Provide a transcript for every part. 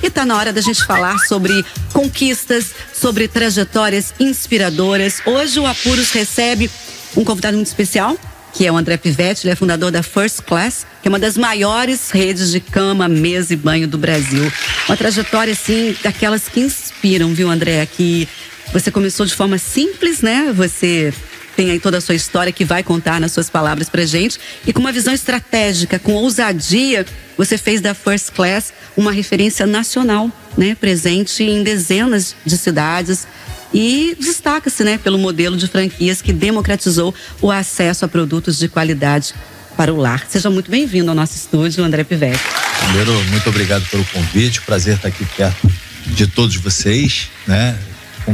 E tá na hora da gente falar sobre conquistas, sobre trajetórias inspiradoras. Hoje o Apuros recebe um convidado muito especial, que é o André Pivetti. Ele é fundador da First Class, que é uma das maiores redes de cama, mesa e banho do Brasil. Uma trajetória, assim, daquelas que inspiram, viu, André? Que você começou de forma simples, né? Você tem aí toda a sua história que vai contar nas suas palavras pra gente. E com uma visão estratégica, com ousadia, você fez da First Class uma referência nacional, né? Presente em dezenas de cidades. E destaca-se, né, pelo modelo de franquias que democratizou o acesso a produtos de qualidade para o lar. Seja muito bem-vindo ao nosso estúdio, André Pivetti. Primeiro, muito obrigado pelo convite. Prazer estar aqui perto de todos vocês, né?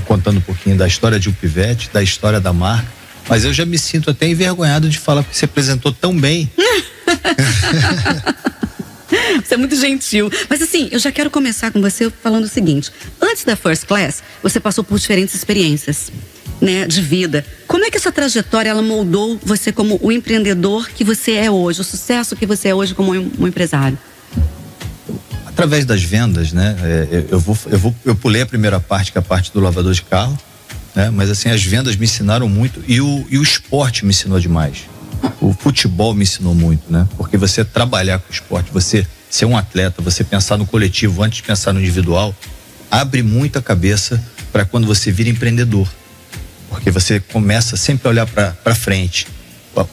Contando um pouquinho da história de Pivetti, da história da marca. Mas eu já me sinto até envergonhado de falar, porque você apresentou tão bem. Você é muito gentil. Mas assim, eu já quero começar com você falando o seguinte. Antes da First Class, você passou por diferentes experiências, né, de vida. Como é que essa trajetória, ela moldou você como o empreendedor que você é hoje, o sucesso que você é hoje como um empresário? Através das vendas, né? Eu pulei a primeira parte, que é a parte do lavador de carro, né? Mas assim, as vendas me ensinaram muito e o esporte me ensinou demais. O futebol me ensinou muito, né? Porque você trabalhar com o esporte, você ser um atleta, você pensar no coletivo antes de pensar no individual, abre muito a cabeça para quando você vira empreendedor. Porque você começa sempre a olhar para frente.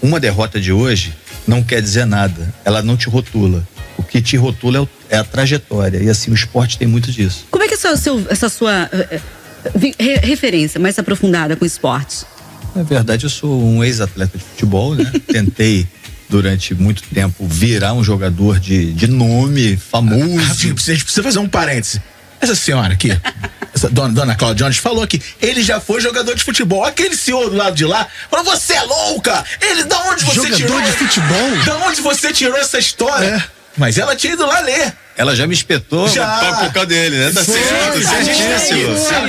Uma derrota de hoje não quer dizer nada, ela não te rotula. O que te rotula é a trajetória, e assim o esporte tem muito disso. Como é que é essa sua referência mais aprofundada com o esporte? Na verdade, eu sou um ex-atleta de futebol, né? Tentei, durante muito tempo, virar um jogador de nome famoso. A gente precisa fazer um parêntese. Essa senhora aqui, essa dona Cláudia Jones, falou que ele já foi jogador de futebol. Aquele senhor do lado de lá falou: você é louca! Da onde você tirou? Jogador de futebol? Da onde você tirou essa história? É. Mas ela tinha ido lá ler. Ela já me espetou por causa dele, né?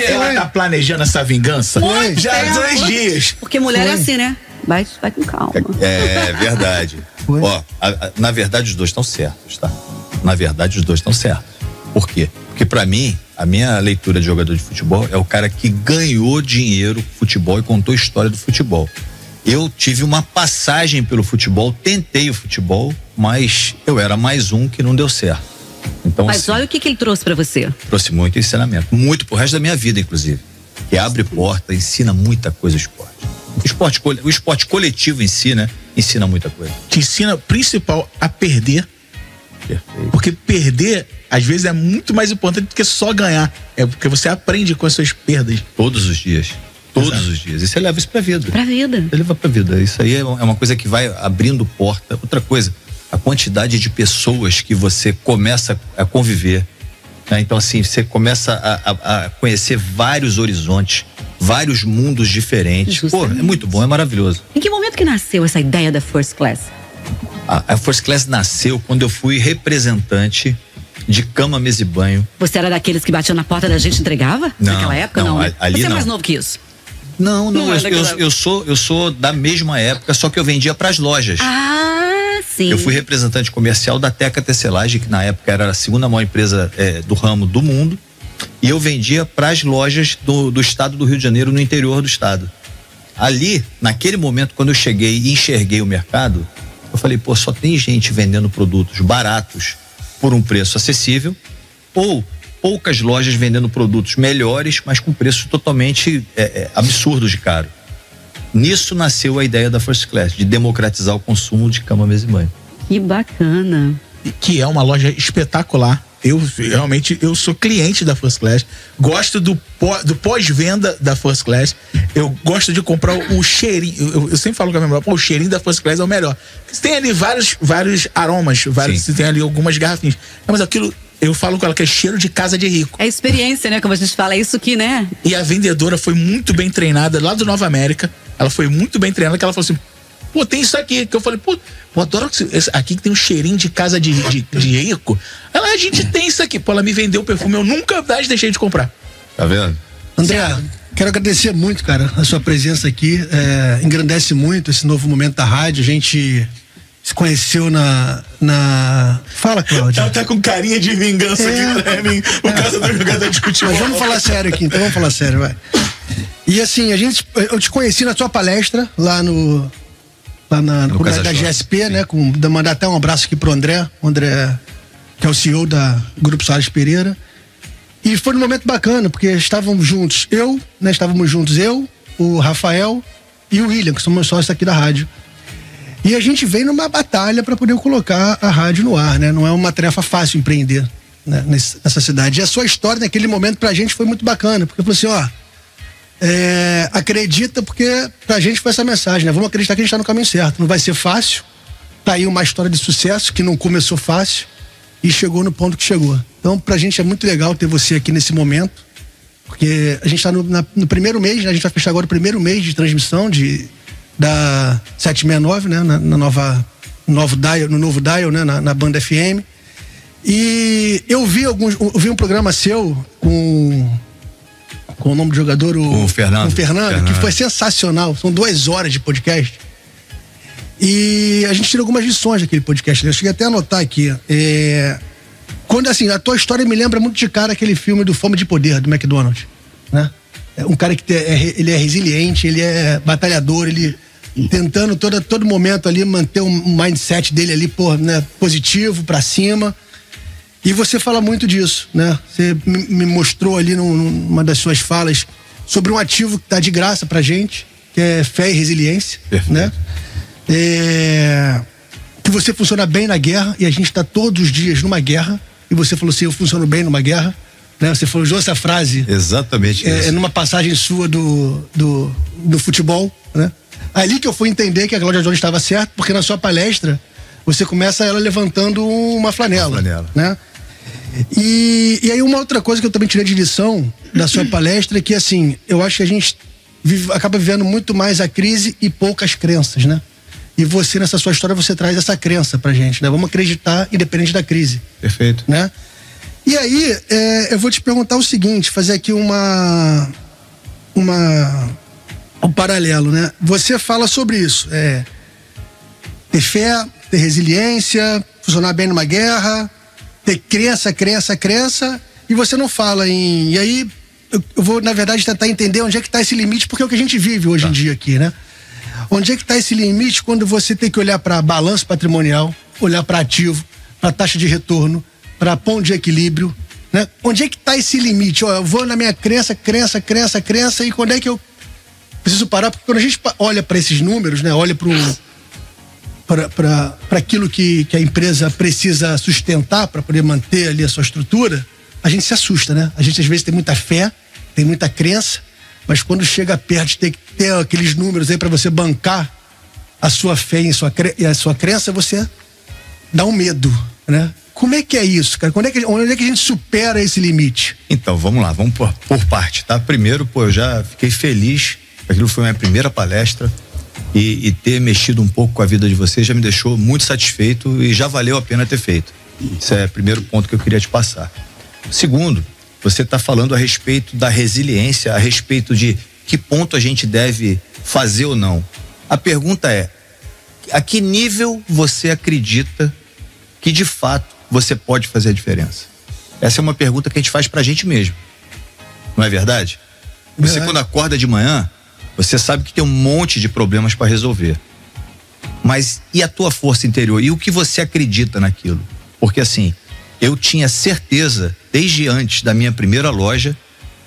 Ela tá planejando essa vingança já há 2 dias. Porque mulher é assim, né? Vai com calma. É verdade. Ó, na verdade os dois estão certos, tá? Na verdade os dois estão certos. Por quê? Porque pra mim, a minha leitura de jogador de futebol é o cara que ganhou dinheiro com futebol e contou a história do futebol. Eu tive uma passagem pelo futebol, tentei o futebol, mas eu era mais um que não deu certo. Então, mas assim, olha o que ele trouxe pra você. Trouxe muito ensinamento, muito pro resto da minha vida, inclusive. Que abre porta, ensina muita coisa o esporte coletivo em si, né? Ensina muita coisa. Te ensina, principal, a perder. Perfeito. Porque perder, às vezes, é muito mais importante do que só ganhar. É porque você aprende com as suas perdas. Todos os dias. Todos os dias. E você leva isso pra vida. Pra vida. Você leva pra vida. Isso aí é uma coisa que vai abrindo porta. Outra coisa, a quantidade de pessoas que você começa a conviver, né? Então assim, você começa a conhecer vários horizontes, vários mundos diferentes. Justamente. Pô, é muito bom, é maravilhoso. Em que momento que nasceu essa ideia da First Class? A First Class nasceu quando eu fui representante de cama, mesa e banho. Você era daqueles que batiam na porta da gente e entregava? Não, naquela época? não, Né? ali você é não. mais novo que isso? Não, eu sou da mesma época, só que eu vendia pras lojas. Ah, sim. Eu fui representante comercial da Teca Tecelagem, que na época era a segunda maior empresa do ramo do mundo, e eu vendia pras lojas do estado do Rio de Janeiro, no interior do estado. Ali, naquele momento, quando eu cheguei e enxerguei o mercado, eu falei, pô, só tem gente vendendo produtos baratos por um preço acessível, ou poucas lojas vendendo produtos melhores, mas com preço totalmente absurdo de caro. Nisso nasceu a ideia da First Class, de democratizar o consumo de cama, mesa e banho. Que bacana. Que é uma loja espetacular. Eu sou cliente da First Class, gosto do pós-venda da First Class, eu gosto de comprar o cheirinho, eu sempre falo com a minha mulher, o cheirinho da First Class é o melhor. Você tem ali vários aromas, você tem ali algumas garrafinhas, mas aquilo, eu falo com ela que é cheiro de casa de rico. É experiência, né? Como a gente fala, é isso que, né? E a vendedora foi muito bem treinada, lá do Nova América, ela foi muito bem treinada, que ela falou assim, pô, tem isso aqui, que eu falei, pô, adoro aqui que tem um cheirinho de casa de rico. Ela, a gente tem isso aqui. Pô, ela me vendeu o perfume, eu nunca mais deixei de comprar. Tá vendo? André, quero agradecer muito, cara, a sua presença aqui. Engrandece muito esse novo momento da rádio. A gente se conheceu Fala, Cláudia. Ela tá com carinha de vingança aqui pra mim, por causa do jogador de futebol. Mas vamos falar sério aqui, então vamos falar sério, vai. E assim, eu te conheci na sua palestra, lá no da GSP, né? Mandar até um abraço aqui pro André, que é o CEO da Grupo Soares Pereira. E foi um momento bacana, porque estávamos juntos, eu, o Rafael e o William, que somos sócios aqui da rádio. E a gente veio numa batalha para poder colocar a rádio no ar, né? Não é uma tarefa fácil empreender, né, nessa cidade. E a sua história naquele momento pra gente foi muito bacana, porque falou assim, acredita, porque pra gente foi essa mensagem, né? Vamos acreditar que a gente tá no caminho certo. Não vai ser fácil. Tá aí uma história de sucesso que não começou fácil e chegou no ponto que chegou. Então, pra gente é muito legal ter você aqui nesse momento, porque a gente tá no primeiro mês, né? A gente vai fechar agora o primeiro mês de transmissão da 769, né? No novo dial, né? Na Banda FM. E eu vi um programa seu com o nome do jogador, o Fernando, que foi sensacional. São 2 horas de podcast. E a gente tira algumas lições daquele podcast, né? Eu cheguei até a anotar aqui. Quando, assim, a tua história me lembra muito de cara aquele filme do Fome de Poder, do McDonald's, né? É um cara que ele é resiliente, ele é batalhador, ele tentando todo momento ali manter o mindset dele ali, né, positivo, pra cima. E você fala muito disso, né? Você me mostrou ali numa das suas falas sobre um ativo que tá de graça pra gente, que é fé e resiliência. Perfeito. Né? Que você funciona bem na guerra, e a gente tá todos os dias numa guerra, e você falou assim, eu funciono bem numa guerra, né? Você usou essa frase. Exatamente isso. Numa passagem sua do futebol, né? Ali que eu fui entender que a Cláudia Jones estava certa, porque na sua palestra você começa ela levantando uma flanela. Né? E aí uma outra coisa que eu também tirei de lição da sua palestra é que, assim, eu acho que a gente acaba vivendo muito mais a crise e poucas crenças, né? E você, nessa sua história, você traz essa crença pra gente, né? Vamos acreditar independente da crise. Perfeito. Né? E aí, eu vou te perguntar o seguinte, fazer aqui um paralelo, né? Você fala sobre isso, ter fé, ter resiliência, funcionar bem numa guerra, ter crença, e você não fala em... E aí, eu vou, na verdade, tentar entender onde é que tá esse limite, porque é o que a gente vive hoje em dia aqui, né? Onde é que tá esse limite quando você tem que olhar para balanço patrimonial, olhar para ativo, para taxa de retorno, para ponto de equilíbrio, né? Onde é que tá esse limite? Eu vou na minha crença, e quando é que eu preciso parar? Porque quando a gente olha para esses números, né? Olha para aquilo que a empresa precisa sustentar para poder manter ali a sua estrutura, a gente se assusta, né? A gente às vezes tem muita fé, tem muita crença, mas quando chega perto de ter que ter aqueles números aí para você bancar a sua fé e a sua crença, você dá um medo, né? Como é que é isso, cara? Onde é que a gente supera esse limite? Então, vamos lá, vamos por parte, tá? Primeiro, eu já fiquei feliz, aquilo foi a minha primeira palestra, e ter mexido um pouco com a vida de vocês já me deixou muito satisfeito e já valeu a pena ter feito. Isso é o primeiro ponto que eu queria te passar. Segundo, você está falando a respeito da resiliência, a respeito de que ponto a gente deve fazer ou não. A pergunta é, a que nível você acredita que de fato você pode fazer a diferença? Essa é uma pergunta que a gente faz pra gente mesmo. Não é verdade? Você quando acorda de manhã, você sabe que tem um monte de problemas para resolver. Mas e a tua força interior? E o que você acredita naquilo? Porque assim, eu tinha certeza, desde antes da minha primeira loja,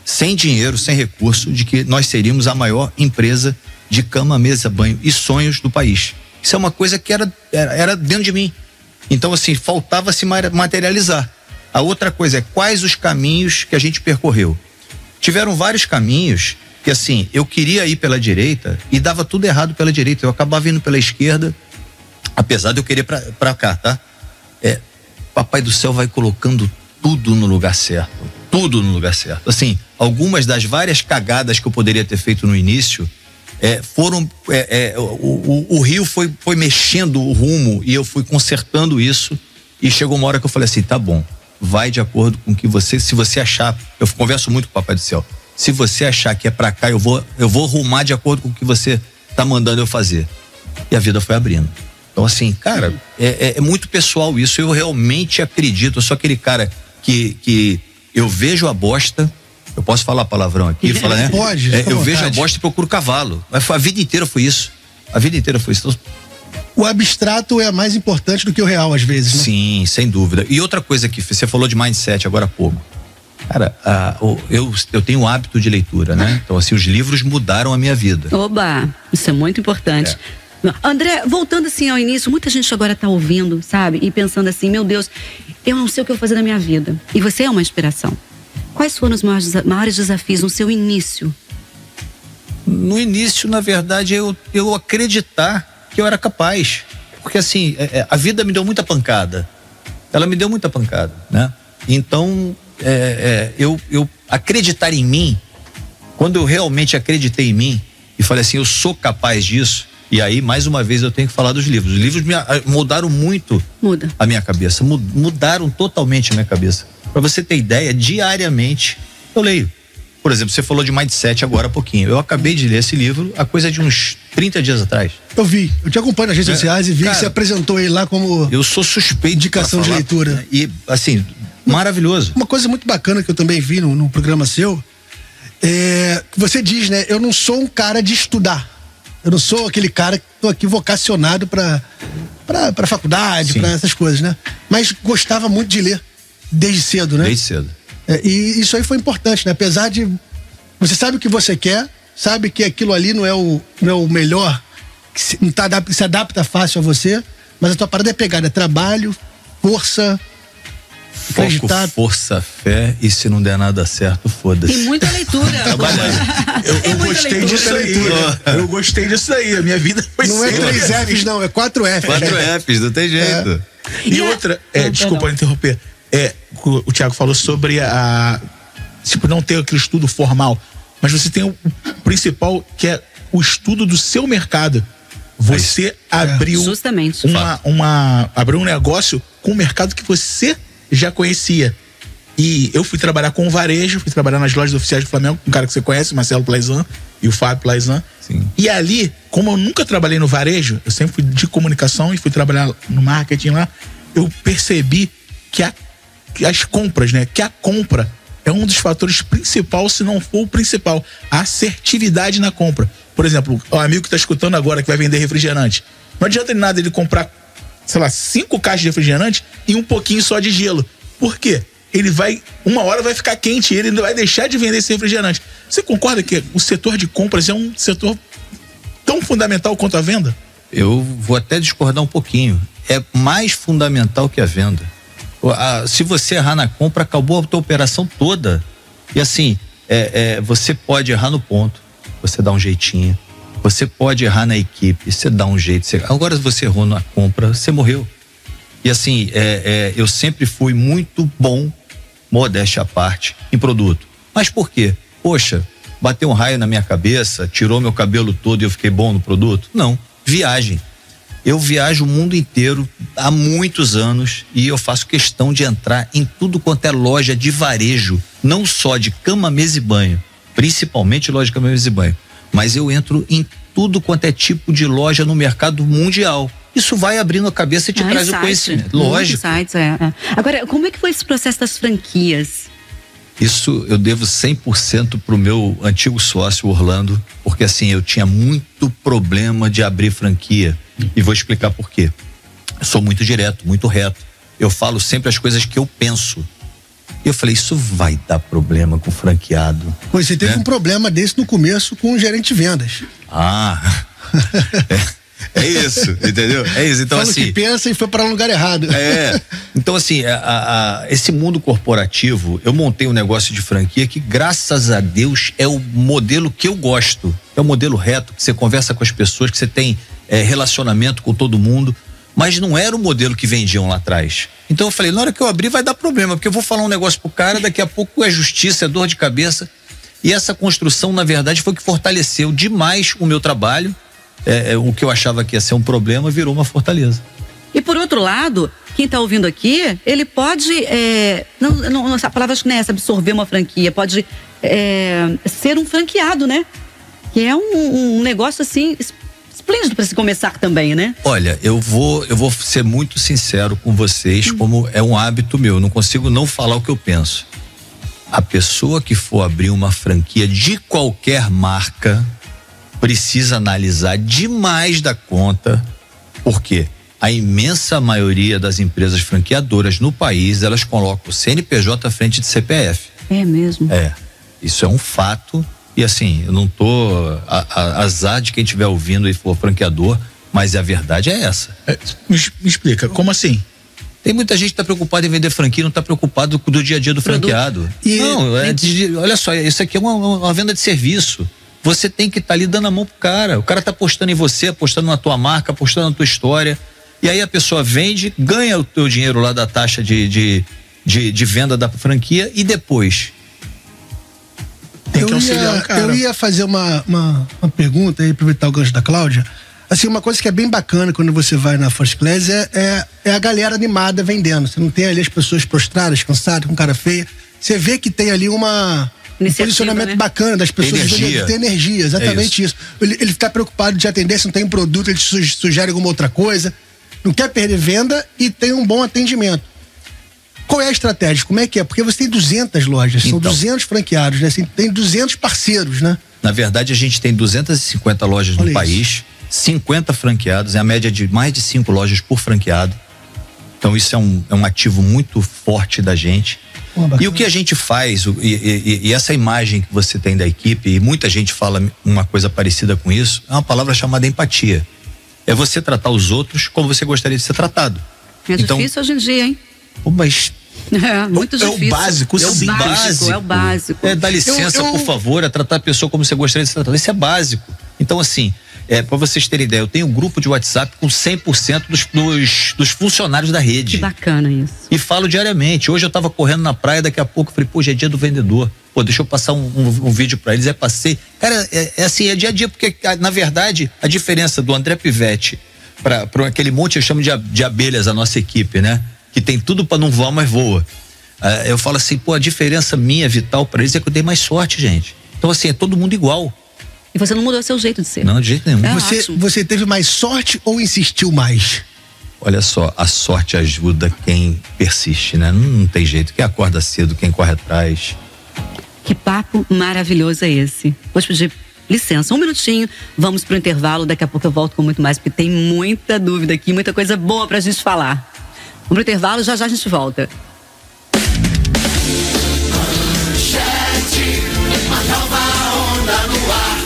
sem dinheiro, sem recurso, de que nós seríamos a maior empresa de cama, mesa, banho e sonhos do país. Isso é uma coisa que era dentro de mim. Então assim, faltava se materializar. A outra coisa é quais os caminhos que a gente percorreu. Tiveram vários caminhos que assim, eu queria ir pela direita e dava tudo errado pela direita, eu acabava indo pela esquerda, apesar de eu querer pra cá, tá? Papai do céu vai colocando tudo no lugar certo, assim, algumas das várias cagadas que eu poderia ter feito no início, o rio foi mexendo o rumo e eu fui consertando isso, e chegou uma hora que eu falei assim, tá bom, vai de acordo com que se você achar, eu converso muito com o Papai do Céu, se você achar que é pra cá, eu vou rumar de acordo com o que você tá mandando eu fazer. E a vida foi abrindo. Então, assim, cara, é muito pessoal isso. Eu realmente acredito. Eu sou aquele cara que eu vejo a bosta. Eu posso falar palavrão aqui? Falar, né? Pode. Eu vejo a bosta e procuro cavalo. Mas a vida inteira foi isso. A vida inteira foi isso. Então, o abstrato é mais importante do que o real, às vezes, né? Sim, sem dúvida. E outra coisa que você falou de mindset agora há pouco. Cara, eu tenho o hábito de leitura, né? Então, assim, os livros mudaram a minha vida. Oba, isso é muito importante. André, voltando assim ao início, muita gente agora tá ouvindo, sabe? E pensando assim, meu Deus, eu não sei o que eu vou fazer na minha vida. E você é uma inspiração. Quais foram os maiores desafios no seu início? No início, na verdade, eu acreditar que eu era capaz. Porque assim, a vida me deu muita pancada. Ela me deu muita pancada, né? Então, eu acreditar em mim, quando eu realmente acreditei em mim e falei assim, eu sou capaz disso, e aí, mais uma vez, eu tenho que falar dos livros. Os livros mudaram muito a minha cabeça, mudaram totalmente a minha cabeça. Para você ter ideia, diariamente eu leio. Por exemplo, você falou de mindset agora há pouquinho. Eu acabei de ler esse livro há coisa de uns 30 dias atrás. Eu te acompanho nas redes sociais e vi que você apresentou ele lá como... Eu sou suspeito indicação de leitura. E, assim, maravilhoso. Uma coisa muito bacana que eu também vi no programa seu, que você diz, né? Eu não sou um cara de estudar. Eu não sou aquele cara que tô aqui vocacionado pra faculdade, pra essas coisas, né? Mas gostava muito de ler, desde cedo, né? Desde cedo. E isso aí foi importante, né? Apesar de você sabe o que você quer, sabe que aquilo ali não é o melhor, que se adapta fácil a você, mas a tua parada é pegar, é trabalho, força, acreditar. Foco, força, fé, e se não der nada certo, foda-se. E muita leitura. Eu gostei disso aí. Eu gostei disso aí. A minha vida foi não sempre. Não é 3 Fs, não, é 4 Fs. 4 Fs, não tem jeito. E outra, desculpa interromper. O Thiago falou sobre não ter aquele estudo formal, mas você tem o principal, que é o estudo do seu mercado. Você abriu justamente abriu um negócio com um mercado que você já conhecia. E eu fui trabalhar com o varejo, fui trabalhar nas lojas oficiais do Flamengo, com um cara que você conhece, Marcelo Plaizan e o Fábio Plaizan. Sim. E ali, como eu nunca trabalhei no varejo, eu sempre fui de comunicação e fui trabalhar no marketing lá, eu percebi que as compras, né? Que a compra é um dos fatores principais, se não for o principal. A assertividade na compra. Por exemplo, o amigo que tá escutando agora, que vai vender refrigerante. Não adianta de nada ele comprar, 5 caixas de refrigerante e um pouquinho só de gelo. Por quê? Ele vai, uma hora vai ficar quente e ele não vai deixar de vender esse refrigerante. Você concorda que o setor de compras é um setor tão fundamental quanto a venda? Eu vou até discordar um pouquinho. É mais fundamental que a venda. Se você errar na compra, acabou a tua operação toda. E assim, você pode errar no ponto, você dá um jeitinho. Você pode errar na equipe, você dá um jeito. Agora, se você errou na compra, você morreu. E assim, eu sempre fui muito bom, modéstia à parte, em produto. Mas por quê? Poxa, bateu um raio na minha cabeça, tirou meu cabelo todo e eu fiquei bom no produto? Não. Viagem. Eu viajo o mundo inteiro há muitos anos e eu faço questão de entrar em tudo quanto é loja de varejo, não só de cama, mesa e banho, principalmente loja de cama, mesa e banho, mas eu entro em tudo quanto é tipo de loja no mercado mundial. Isso vai abrindo a cabeça e te traz o conhecimento. Lógico. Agora, como é que foi esse processo das franquias? Isso eu devo 100% pro meu antigo sócio, Orlando, porque assim, eu tinha muito problema de abrir franquia. E vou explicar por quê. Eu sou muito direto, muito reto. Eu falo sempre as coisas que eu penso. E eu falei, isso vai dar problema com o franqueado. Pois você teve um problema desse no começo com o gerente de vendas. É isso, entendeu? É isso. Então, fala assim, o que pensa e foi para um lugar errado. Então, assim, esse mundo corporativo, eu montei um negócio de franquia que, graças a Deus, é o modelo que eu gosto. É o modelo reto, que você conversa com as pessoas, que você tem relacionamento com todo mundo. Mas não era o modelo que vendiam lá atrás. Então eu falei, na hora que eu abrir vai dar problema, porque eu vou falar um negócio pro cara, daqui a pouco é justiça, é dor de cabeça. E essa construção, na verdade, foi o que fortaleceu demais o meu trabalho. O que eu achava que ia ser um problema virou uma fortaleza. E por outro lado, quem está ouvindo aqui, ele pode, a palavra acho que não é essa, absorver uma franquia, pode ser um franqueado, né? Que é um negócio assim esplêndido para se começar também, né? Olha, eu vou ser muito sincero com vocês, como é um hábito meu, eu não consigo não falar o que eu penso. A pessoa que for abrir uma franquia de qualquer marca precisa analisar demais da conta, porque a imensa maioria das empresas franqueadoras no país, elas colocam o CNPJ à frente de CPF. É mesmo? Isso é um fato. E assim, eu não tô azar de quem estiver ouvindo e for franqueador, mas a verdade é essa. Me explica, como assim? Tem muita gente que tá preocupada em vender franquia, não tá preocupado do dia a dia do franqueado. Não, olha só, isso aqui é uma venda de serviço. Você tem que estar ali dando a mão pro cara. O cara tá apostando em você, apostando na tua marca, apostando na tua história. E aí a pessoa vende, ganha o teu dinheiro lá da taxa de venda da franquia e depois... Tem que auxiliar o cara. Eu ia fazer uma pergunta aí, aproveitar o gancho da Cláudia. Assim, uma coisa que é bem bacana quando você vai na First Class é a galera animada vendendo. Você não tem ali as pessoas prostradas, cansadas, com cara feia. Você vê que tem ali um posicionamento, né, bacana das pessoas. Tem energia, exatamente isso. Ele tá preocupado de atender, se não tem um produto, ele sugere alguma outra coisa. Não quer perder venda e tem um bom atendimento. Qual é a estratégia? Como é que é? Porque você tem 200 lojas, são 200 franqueados, né? Assim, tem 200 parceiros, né? Na verdade, a gente tem 250 lojas no país, 50 franqueados, é a média de mais de 5 lojas por franqueado. Então isso é um ativo muito forte da gente. E o que a gente faz, e essa imagem que você tem da equipe, e muita gente fala uma coisa parecida com isso, é uma palavra chamada empatia. É você tratar os outros como você gostaria de ser tratado. É difícil hoje em dia, hein? Mas muito difícil. É o básico, É o básico. Dá licença, por favor, é tratar a pessoa como você gostaria de ser tratado. Isso é básico. Então, assim, para vocês terem ideia, eu tenho um grupo de WhatsApp com 100% dos funcionários da rede. Que bacana isso. E falo diariamente. Hoje eu tava correndo na praia, daqui a pouco eu falei, hoje é dia do vendedor. Deixa eu passar um vídeo para eles, passei. Cara, assim, é dia a dia, porque na verdade a diferença do André Pivete para aquele monte, eu chamo de abelhas, a nossa equipe, né? Que tem tudo para não voar, mas voa. Eu falo assim, a diferença minha, vital para eles é que eu dei mais sorte, gente. Então assim, é todo mundo igual. E você não mudou seu jeito de ser? Não, de jeito nenhum. Você teve mais sorte ou insistiu mais? Olha só, a sorte ajuda quem persiste, né? Não tem jeito, quem acorda cedo, quem corre atrás. Que papo maravilhoso é esse. Vou te pedir licença, um minutinho, vamos pro intervalo, daqui a pouco eu volto com muito mais, porque tem muita dúvida aqui, muita coisa boa pra gente falar. Vamos pro intervalo, já a gente volta. Manchete, uma nova onda no ar.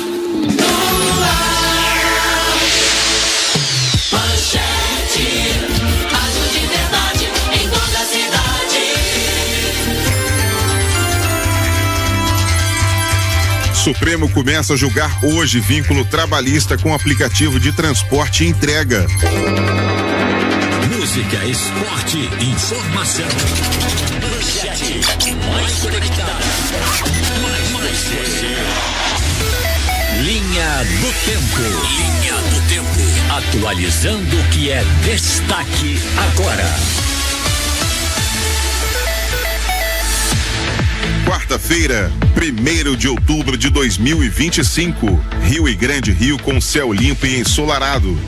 Manchete, rádio de verdade em toda a cidade. Supremo começa a julgar hoje vínculo trabalhista com aplicativo de transporte e entrega. Música, esporte, informação. Manchete, mais conectada, mais você. Linha do Tempo. Linha do Tempo. Atualizando o que é destaque agora. Quarta-feira, 1º de outubro de 2025, Rio e Grande Rio com céu limpo e ensolarado.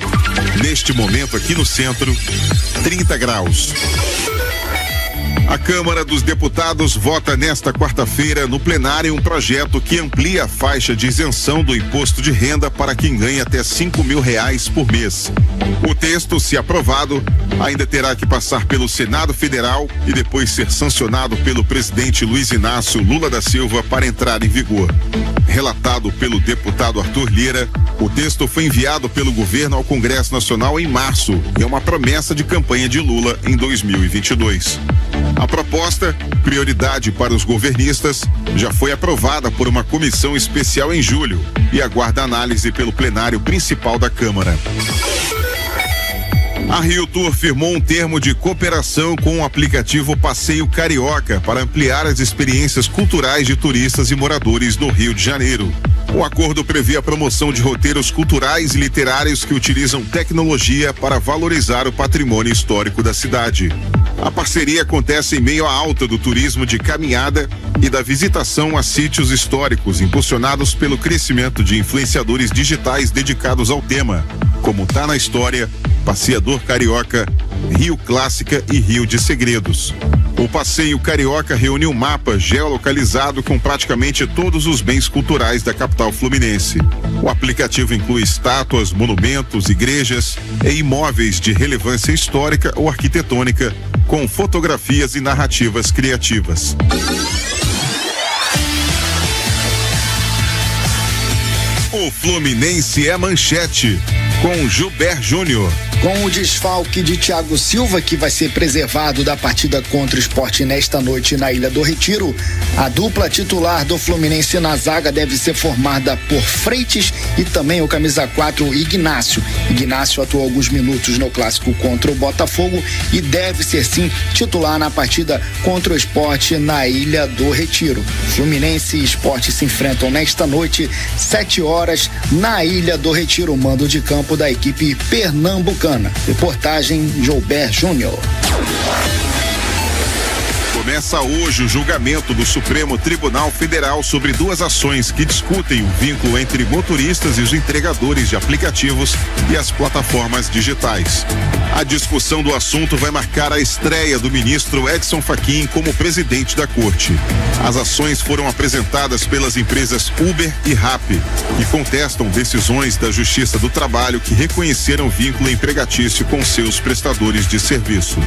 Neste momento aqui no centro, 30 graus. A Câmara dos Deputados vota nesta quarta-feira no plenário um projeto que amplia a faixa de isenção do imposto de renda para quem ganha até R$5.000 por mês. O texto, se aprovado, ainda terá que passar pelo Senado Federal e depois ser sancionado pelo presidente Luiz Inácio Lula da Silva para entrar em vigor. Relatado pelo deputado Arthur Lira, o texto foi enviado pelo governo ao Congresso Nacional em março e é uma promessa de campanha de Lula em 2022. A proposta, prioridade para os governistas, já foi aprovada por uma comissão especial em julho e aguarda análise pelo plenário principal da Câmara. A Rio Tour firmou um termo de cooperação com o aplicativo Passeio Carioca para ampliar as experiências culturais de turistas e moradores no Rio de Janeiro. O acordo prevê a promoção de roteiros culturais e literários que utilizam tecnologia para valorizar o patrimônio histórico da cidade. A parceria acontece em meio à alta do turismo de caminhada e da visitação a sítios históricos, impulsionados pelo crescimento de influenciadores digitais dedicados ao tema, como Tá na História, Passeador Carioca, Rio Clássica e Rio de Segredos. O Passeio Carioca reúne um mapa geolocalizado com praticamente todos os bens culturais da capital fluminense. O aplicativo inclui estátuas, monumentos, igrejas e imóveis de relevância histórica ou arquitetônica, com fotografias e narrativas criativas. O Fluminense é manchete, com Gilber Júnior. Com o desfalque de Thiago Silva, que vai ser preservado da partida contra o Sport nesta noite na Ilha do Retiro, a dupla titular do Fluminense na zaga deve ser formada por Freitas e também o camisa 4 Ignácio. Ignácio atuou alguns minutos no clássico contra o Botafogo e deve ser sim titular na partida contra o Sport na Ilha do Retiro. Fluminense e Sport se enfrentam nesta noite, 7 horas, na Ilha do Retiro, mando de campo da equipe pernambucana. Reportagem Gilber Júnior. Começa hoje o julgamento do Supremo Tribunal Federal sobre duas ações que discutem o vínculo entre motoristas e os entregadores de aplicativos e as plataformas digitais. A discussão do assunto vai marcar a estreia do ministro Edson Fachin como presidente da corte. As ações foram apresentadas pelas empresas Uber e Rappi, que contestam decisões da Justiça do Trabalho que reconheceram vínculo empregatício com seus prestadores de serviço.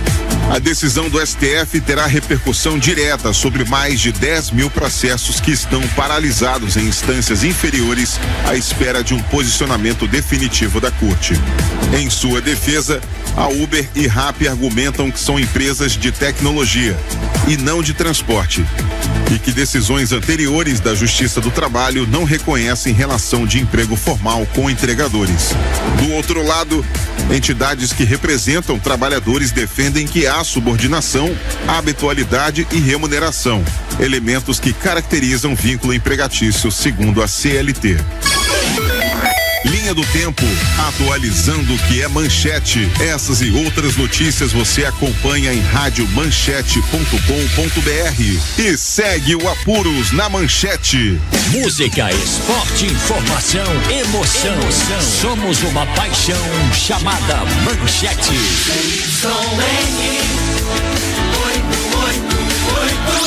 A decisão do STF terá repercussão direta sobre mais de 10 mil processos que estão paralisados em instâncias inferiores à espera de um posicionamento definitivo da corte. Em sua defesa, a Uber e Rappi argumentam que são empresas de tecnologia e não de transporte, e que decisões anteriores da Justiça do Trabalho não reconhecem relação de emprego formal com entregadores. Do outro lado, entidades que representam trabalhadores defendem que há subordinação, habitualidade e remuneração, elementos que caracterizam vínculo empregatício segundo a CLT. Linha do Tempo, atualizando o que é manchete. Essas e outras notícias você acompanha em radiomanchete.com.br e segue o Apuros na Manchete. Música, esporte, informação, emoção. Somos uma paixão chamada Manchete.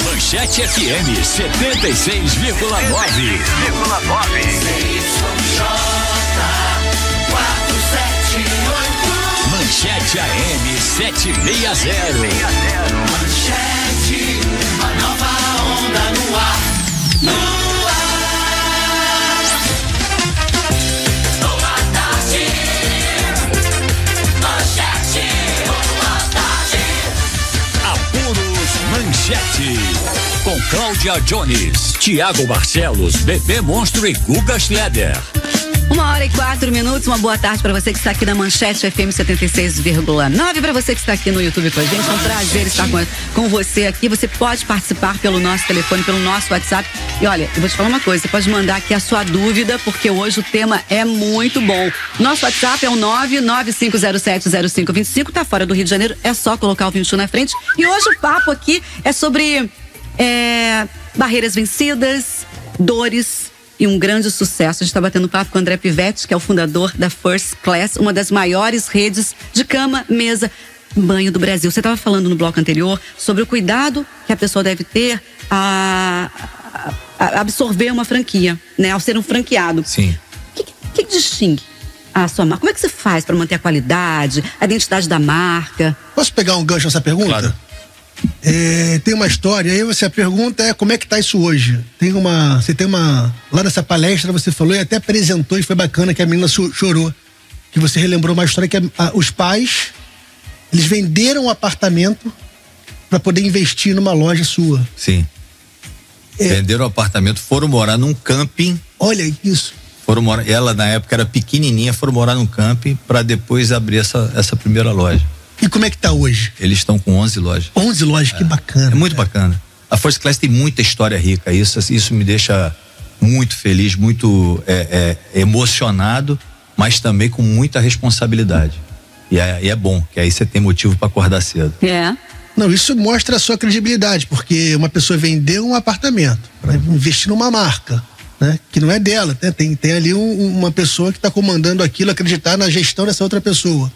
Manchete FM 76,9. Manchete AM 760. Manchete, uma nova onda no ar. No ar. Boa tarde. Manchete, boa tarde. Apuros Manchete. Com Cláudia Jones, Thiago Barcelos, Bebê Monstro e Guga Schleder. 1h04, uma boa tarde para você que está aqui na Manchete FM 76,9, para você que está aqui no YouTube com a gente, é um prazer estar com você aqui. Você pode participar pelo nosso telefone, pelo nosso WhatsApp, e olha, eu vou te falar uma coisa, você pode mandar aqui a sua dúvida, porque hoje o tema é muito bom. Nosso WhatsApp é o 995070525, tá fora do Rio de Janeiro, é só colocar o 21 na frente, e hoje o papo aqui é sobre barreiras vencidas, dores e um grande sucesso. A gente está batendo papo com o André Pivetti, que é o fundador da First Class, uma das maiores redes de cama, mesa, banho do Brasil. Você estava falando no bloco anterior sobre o cuidado que a pessoa deve ter a absorver uma franquia, né? Ao ser um franqueado. Sim. O que distingue a sua marca? Como é que você faz para manter a qualidade, a identidade da marca? Posso pegar um gancho nessa pergunta? Claro. Tem uma história, aí a pergunta é como é que tá isso hoje? Lá nessa palestra você falou e até apresentou, e foi bacana que a menina chorou, que você relembrou uma história que os pais, eles venderam um apartamento para poder investir numa loja sua. Sim. Venderam o apartamento, foram morar num camping. Olha isso. Foram morar, ela na época era pequenininha, foram morar num camping para depois abrir essa primeira loja. E como é que tá hoje? Eles estão com 11 lojas. 11 lojas, que bacana. É muito bacana. A First Class tem muita história rica. Isso me deixa muito feliz, muito emocionado, mas também com muita responsabilidade. E é bom, que aí você tem motivo para acordar cedo. Não, isso mostra a sua credibilidade, porque uma pessoa vendeu um apartamento para investir numa marca, né, que não é dela, né? Tem ali uma pessoa que está comandando aquilo, acreditar na gestão dessa outra pessoa.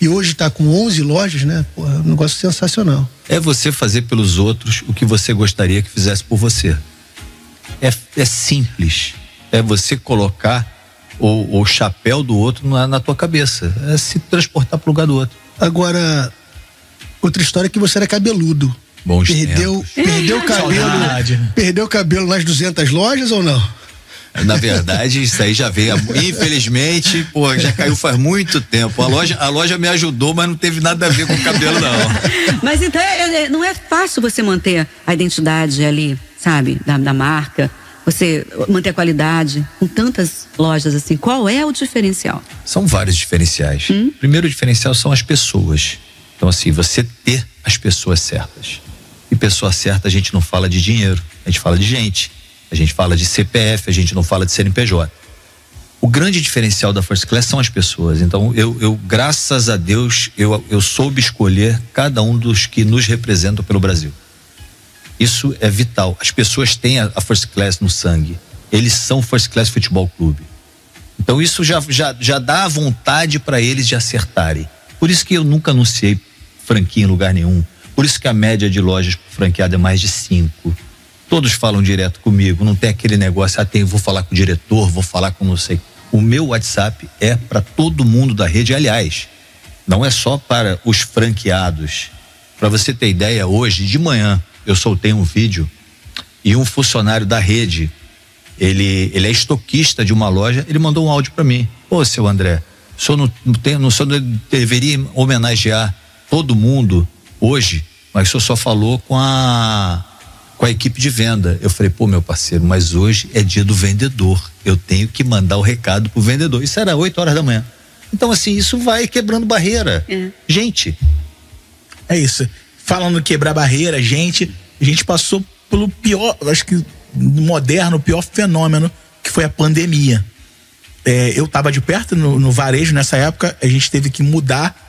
E hoje está com 11 lojas, né? Pô, é um negócio sensacional. É você fazer pelos outros o que você gostaria que fizesse por você. É simples. É você colocar o chapéu do outro na tua cabeça. É se transportar pro lugar do outro. Agora, outra história é que você era cabeludo. Bons Perdeu o cabelo. Perdeu o cabelo nas 200 lojas ou não? Na verdade, isso aí já veio, infelizmente, pô, já caiu faz muito tempo. A loja me ajudou, mas não teve nada a ver com o cabelo, não. Mas então, não é fácil você manter a identidade ali, sabe, da marca, você manter a qualidade com tantas lojas assim. Qual é o diferencial? São vários diferenciais. Primeiro diferencial são as pessoas. Então, assim, você ter as pessoas certas. E pessoa certa, a gente não fala de dinheiro, a gente fala de gente. A gente fala de CPF, a gente não fala de CNPJ. O grande diferencial da First Class são as pessoas. Então, eu graças a Deus, eu soube escolher cada um dos que nos representam pelo Brasil. Isso é vital. As pessoas têm a First Class no sangue. Eles são First Class Futebol Clube. Então, isso já dá a vontade para eles de acertarem. Por isso que eu nunca anunciei franquia em lugar nenhum. Por isso que a média de lojas franqueada é mais de 5. Todos falam direto comigo, não tem aquele negócio, vou falar com o diretor, vou falar com não sei. O meu WhatsApp é para todo mundo da rede, aliás, não é só para os franqueados. Para você ter ideia, hoje de manhã eu soltei um vídeo e um funcionário da rede, ele é estoquista de uma loja, ele mandou um áudio para mim. Ô, seu André, o senhor não deveria homenagear todo mundo hoje, mas o senhor só falou com a equipe de venda. Eu falei, pô, meu parceiro, mas hoje é dia do vendedor. Eu tenho que mandar o recado pro vendedor. Isso era 8 horas da manhã. Então, assim, isso vai quebrando barreira. Gente. É isso. Falando quebrar barreira, a gente passou pelo pior, acho que moderno, o pior fenômeno, que foi a pandemia. Eu tava de perto no varejo nessa época, a gente teve que mudar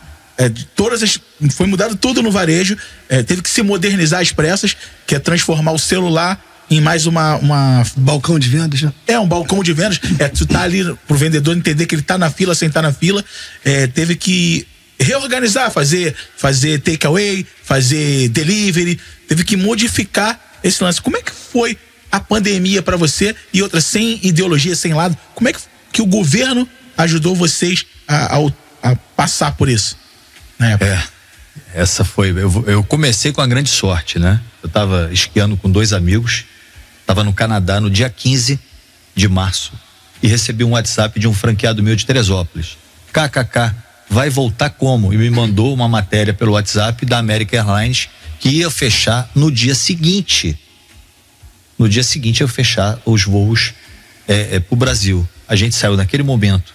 foi mudado tudo no varejo, teve que se modernizar as pressas, que é transformar o celular em mais uma balcão de vendas, né? Um balcão de vendas. Tu tá ali pro vendedor entender que ele tá na fila sem estar na fila. Teve que reorganizar, fazer takeaway, fazer delivery, teve que modificar esse lance. Como é que foi a pandemia para você? E outra, sem ideologia, sem lado, como é que o governo ajudou vocês a passar por isso? Essa foi, eu comecei com a grande sorte, né? Eu tava esquiando com 2 amigos, tava no Canadá no dia 15 de março e recebi um WhatsApp de um franqueado meu de Teresópolis. KKK, vai voltar como? E me mandou uma matéria pelo WhatsApp da American Airlines que ia fechar no dia seguinte. No dia seguinte eu fechar os voos pro Brasil. A gente saiu naquele momento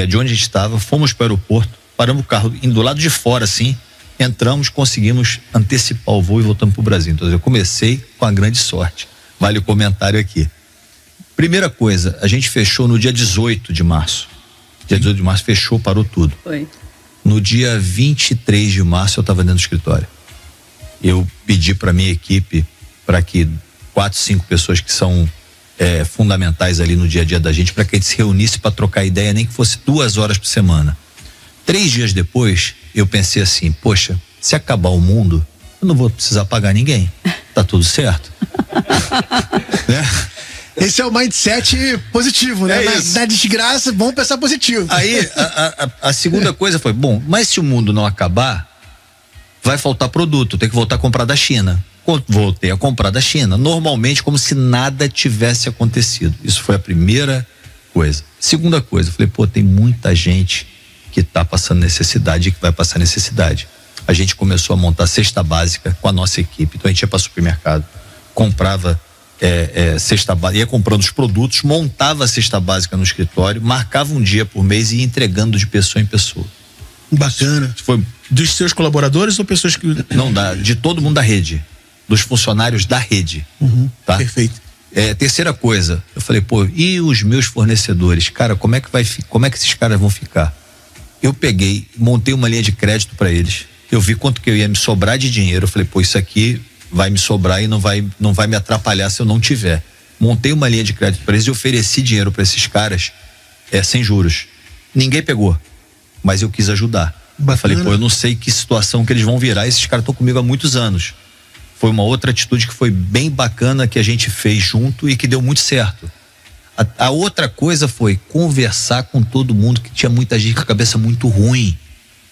de onde a gente estava, fomos para o aeroporto, paramos o carro do lado de fora, assim, entramos, conseguimos antecipar o voo e voltamos pro Brasil. Então eu comecei com a grande sorte. Vale o comentário aqui. Primeira coisa, a gente fechou no dia 18 de março. Dia 18 de março fechou, parou tudo. Foi. No dia 23 de março eu estava dentro do escritório. Eu pedi para minha equipe, para que 4, 5 pessoas que são fundamentais ali no dia a dia da gente, para que a gente se reunisse para trocar ideia, nem que fosse 2 horas por semana. 3 dias depois, eu pensei assim, poxa, se acabar o mundo, eu não vou precisar pagar ninguém. Tá tudo certo. Né? Esse é o mindset positivo, né? Na desgraça, vamos pensar positivo. Aí, a segunda coisa foi, bom, mas se o mundo não acabar, vai faltar produto, tem que voltar a comprar da China. Voltei a comprar da China, normalmente como se nada tivesse acontecido. Isso foi a primeira coisa. Segunda coisa, falei, pô, tem muita gente que tá passando necessidade e que vai passar necessidade. A gente começou a montar cesta básica com a nossa equipe. Então a gente ia para o supermercado, comprava cesta básica, ia comprando os produtos, montava a cesta básica no escritório, marcava um dia por mês e ia entregando de pessoa em pessoa. Bacana. Foi dos seus colaboradores ou pessoas que... Não, de todo mundo da rede, dos funcionários da rede. Tá? Perfeito. Terceira coisa, eu falei, pô, e os meus fornecedores? Cara, como é que esses caras vão ficar? Eu peguei, montei uma linha de crédito para eles, eu vi quanto que eu ia me sobrar de dinheiro. Eu falei, pô, isso aqui vai me sobrar e não vai me atrapalhar se eu não tiver. Montei uma linha de crédito para eles e ofereci dinheiro para esses caras sem juros. Ninguém pegou, mas eu quis ajudar. Eu falei, pô, eu não sei que situação que eles vão virar. Esses caras estão comigo há muitos anos. Foi uma outra atitude que foi bem bacana que a gente fez junto e que deu muito certo. A outra coisa foi conversar com todo mundo, que tinha muita gente com a cabeça muito ruim.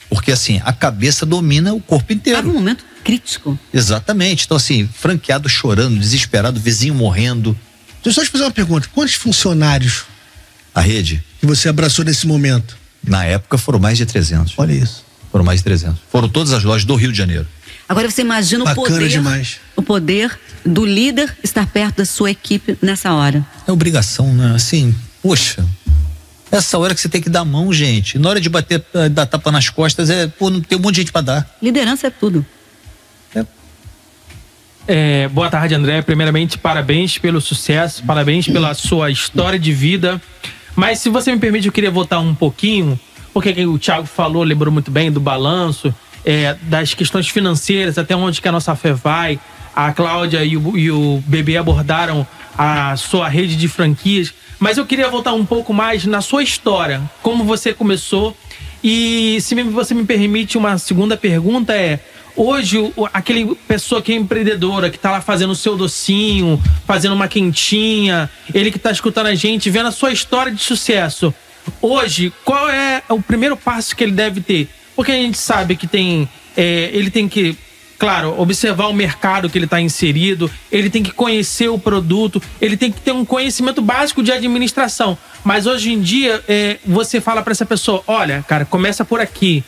Porque assim, a cabeça domina o corpo inteiro. Estava um momento crítico. Exatamente. Então assim, franqueado chorando, desesperado, vizinho morrendo. Deixa eu só te fazer uma pergunta. Quantos funcionários A rede, que você abraçou nesse momento? na época, foram mais de 300. Olha isso. Foram mais de 300. Foram todas as lojas do Rio de Janeiro. Agora você imagina Bacana demais. o poder do líder estar perto da sua equipe nessa hora. É obrigação, né? Assim, poxa, essa hora que você tem que dar a mão, gente. Na hora de dar tapa nas costas, não tem um monte de gente pra dar. Liderança é tudo. Boa tarde, André. Primeiramente, parabéns pelo sucesso, parabéns pela sua história de vida. Mas se você me permite, eu queria voltar um pouquinho, porque o Thiago falou, lembrou muito bem do balanço, das questões financeiras, até onde que a nossa fé vai. A Cláudia e o Bebê abordaram a sua rede de franquias. Mas eu queria voltar um pouco mais na sua história, como você começou. E se você me permite, uma segunda pergunta hoje, aquele pessoa que é empreendedora, que tá lá fazendo o seu docinho, fazendo uma quentinha, ele que tá escutando a gente, vendo a sua história de sucesso, hoje, qual é o primeiro passo que ele deve ter? Porque a gente sabe que ele tem que, claro, observar o mercado que ele está inserido, ele tem que conhecer o produto, ele tem que ter um conhecimento básico de administração. Mas hoje em dia, você fala para essa pessoa, olha, cara, começa por aqui,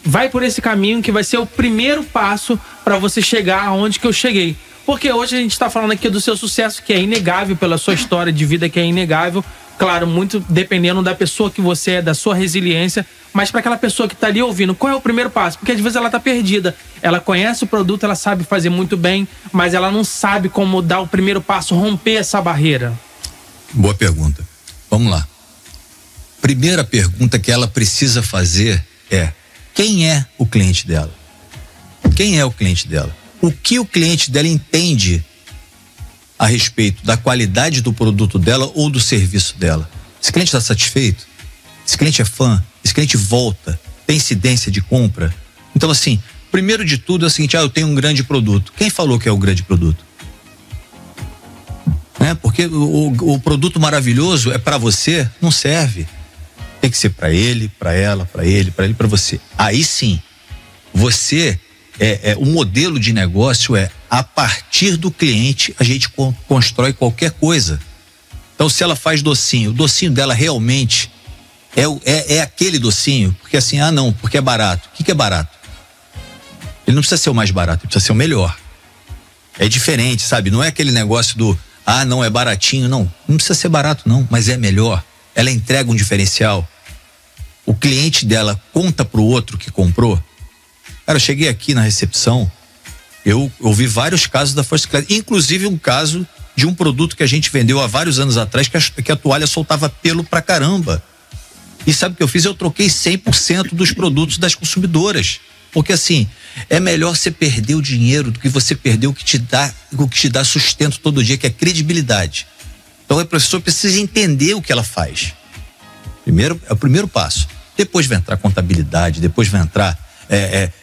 vai por esse caminho que vai ser o primeiro passo para você chegar aonde que eu cheguei. Porque hoje a gente está falando aqui do seu sucesso, que é inegável, pela sua história de vida, que é inegável. Claro, muito dependendo da pessoa que você é, da sua resiliência. Mas para aquela pessoa que está ali ouvindo, qual é o primeiro passo? Porque às vezes ela está perdida. Ela conhece o produto, ela sabe fazer muito bem, mas ela não sabe como dar o primeiro passo, romper essa barreira. Boa pergunta. Vamos lá. Primeira pergunta que ela precisa fazer é: quem é o cliente dela? Quem é o cliente dela? O que o cliente dela entende a respeito da qualidade do produto dela ou do serviço dela? Esse cliente está satisfeito? Esse cliente é fã? Esse cliente volta? Tem incidência de compra? Então, assim, primeiro de tudo é o seguinte: eu tenho um grande produto. Quem falou que é o grande produto? Porque o produto maravilhoso é para você, não serve. Tem que ser para ele, para ela, para ele, para você. Aí sim, você o modelo de negócio a partir do cliente a gente constrói qualquer coisa. Então, se ela faz docinho, o docinho dela realmente é aquele docinho, porque assim, não, porque é barato. O que é barato? Ele não precisa ser o mais barato, ele precisa ser o melhor. É diferente, sabe? Não é aquele negócio do, não é baratinho, não precisa ser barato não, mas é melhor. Ela entrega um diferencial. O cliente dela conta pro outro que comprou. Cara, eu cheguei aqui na recepção, eu ouvi vários casos da First Class, inclusive um caso de um produto que a gente vendeu há vários anos atrás, que a toalha soltava pelo pra caramba. E sabe o que eu fiz? Eu troquei 100% dos produtos das consumidoras. Porque assim, é melhor você perder o dinheiro do que você perder o que te dá sustento todo dia, que é credibilidade. Então a pessoa precisa entender o que ela faz. Primeiro, é o primeiro passo. Depois vai entrar a contabilidade, depois vai entrar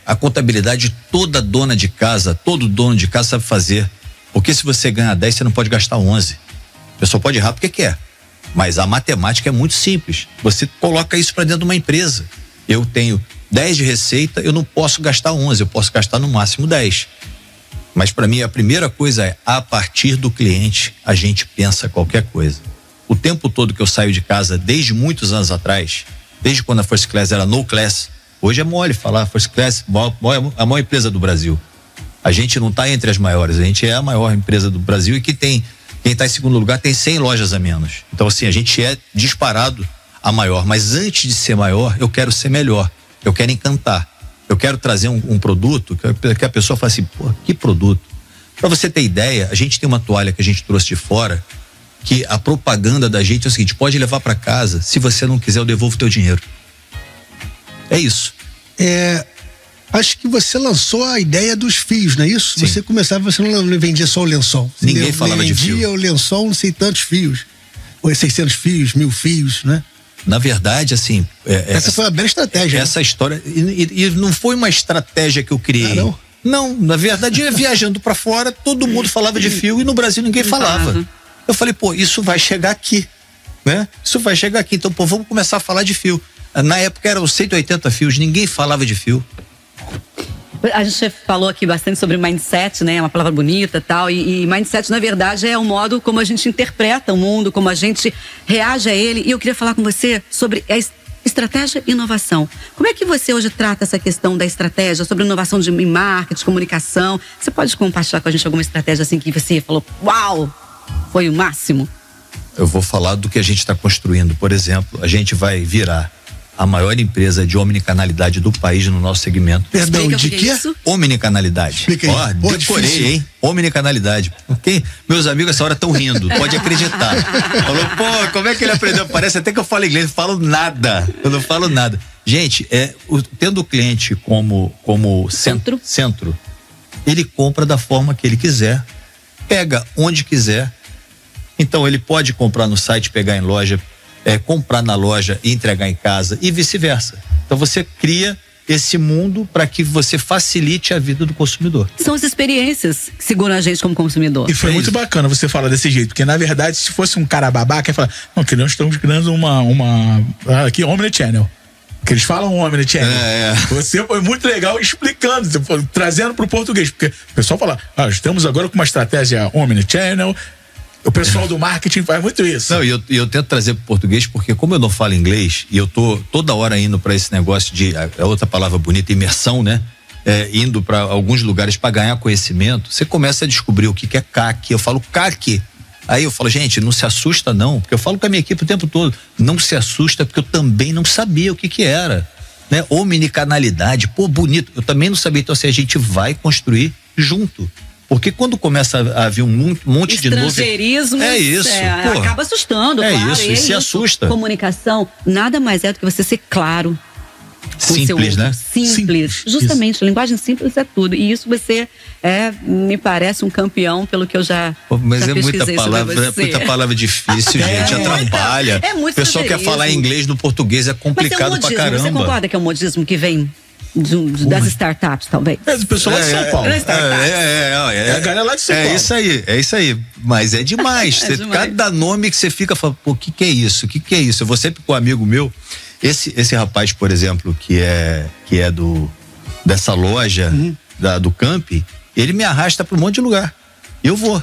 a contabilidade. Toda dona de casa, todo dono de casa sabe fazer. Porque se você ganha 10, você não pode gastar 11. A pessoa pode errar porque quer. Mas a matemática é muito simples. Você coloca isso para dentro de uma empresa. Eu tenho 10 de receita, eu não posso gastar 11, eu posso gastar no máximo 10. Mas para mim a primeira coisa é, a partir do cliente a gente pensa qualquer coisa. O tempo todo que eu saio de casa, desde muitos anos atrás, desde quando a First Class era no class, hoje é mole falar First Class, a maior empresa do Brasil. A gente não está entre as maiores, a gente é a maior empresa do Brasil e que tem, quem está em segundo lugar tem 100 lojas a menos. Então assim, a gente é disparado a maior, mas antes de ser maior, eu quero ser melhor, eu quero encantar, eu quero trazer um produto que a pessoa fala assim, pô, que produto? Para você ter ideia, a gente tem uma toalha que a gente trouxe de fora, que a propaganda da gente é o seguinte: pode levar para casa, se você não quiser eu devolvo o teu dinheiro. É isso. Acho que você lançou a ideia dos fios, não é isso? Sim. Você começava, você não vendia só o lençol. Você Ninguém falava de fio. vendia o lençol, não sei tantos fios. Ou 600 fios, 1000 fios, né? Na verdade, assim... Essa foi uma bela estratégia. Essa história... E não foi uma estratégia que eu criei. Ah, não? Não, na verdade, eu ia viajando pra fora, todo mundo falava de fio e no Brasil ninguém falava. Eu falei, pô, isso vai chegar aqui, né? Isso vai chegar aqui, então, pô, vamos começar a falar de fio. Na época eram 180 fios, ninguém falava de fio. A gente falou aqui bastante sobre mindset, né? Uma palavra bonita e tal. E mindset, na verdade, é o modo como a gente interpreta o mundo, como a gente reage a ele. E eu queria falar com você sobre estratégia e inovação. Como é que você hoje trata essa questão da estratégia, sobre inovação em marketing, comunicação? Você pode compartilhar com a gente alguma estratégia assim que você falou, uau, foi o máximo? Eu vou falar do que a gente está construindo. Por exemplo, a gente vai virar a maior empresa de omnicanalidade do país no nosso segmento. Perdão, de quê? Omnicanalidade. Explica aí. Ó, Pô, decorei, difícil. hein? Omnicanalidade. Meus amigos essa hora estão rindo, pode acreditar. Falou, pô, como é que ele aprendeu? Parece até que eu falo inglês, não falo nada. Eu não falo nada. Gente, tendo o cliente como centro, ele compra da forma que ele quiser, pega onde quiser. Então ele pode comprar no site, pegar em loja, comprar na loja e entregar em casa e vice-versa. Então você cria esse mundo para que você facilite a vida do consumidor. São as experiências que seguram a gente como consumidor. E foi muito bacana você falar desse jeito, porque na verdade, se fosse um cara babaca, ia falar, não, que nós estamos criando aqui, Omnichannel. Que eles falam Omnichannel. Você foi muito legal explicando, trazendo pro português, porque o pessoal fala, estamos agora com uma estratégia Omnichannel. O pessoal do marketing faz muito isso. Não, e eu tento trazer pro português porque como eu não falo inglês e eu tô toda hora indo para esse negócio de, a outra palavra bonita, imersão, né? Indo para alguns lugares para ganhar conhecimento, você começa a descobrir o que é CAC. Eu falo CAC. Aí eu falo, gente, não se assusta não, porque eu falo com a minha equipe o tempo todo, não se assusta porque eu também não sabia o que era, né? Omnicanalidade, pô, bonito, eu também não sabia, então assim, a gente vai construir junto. Porque quando começa a vir um monte de novo. Estrangeirismo. É isso. Acaba assustando, claro. Isso, e se assusta. Comunicação nada mais é do que você ser claro. Simples, né? Simples. Justamente, isso. Linguagem simples é tudo. E isso você me parece um campeão pelo que eu já. Mas já é muita palavra difícil, gente. Atrapalha. É muito o pessoal quer falar inglês no portuês, é complicado pra caramba. Você concorda que é um modismo que vem das startups, talvez? É do pessoal lá de São Paulo. É a galera lá de São Paulo. É isso aí. Mas é demais. Cada nome que você fica, fala, pô, o que é isso? O que é isso? Eu vou sempre com um amigo meu, esse rapaz, por exemplo, que é dessa loja do Camp, ele me arrasta pra um monte de lugar. Eu vou.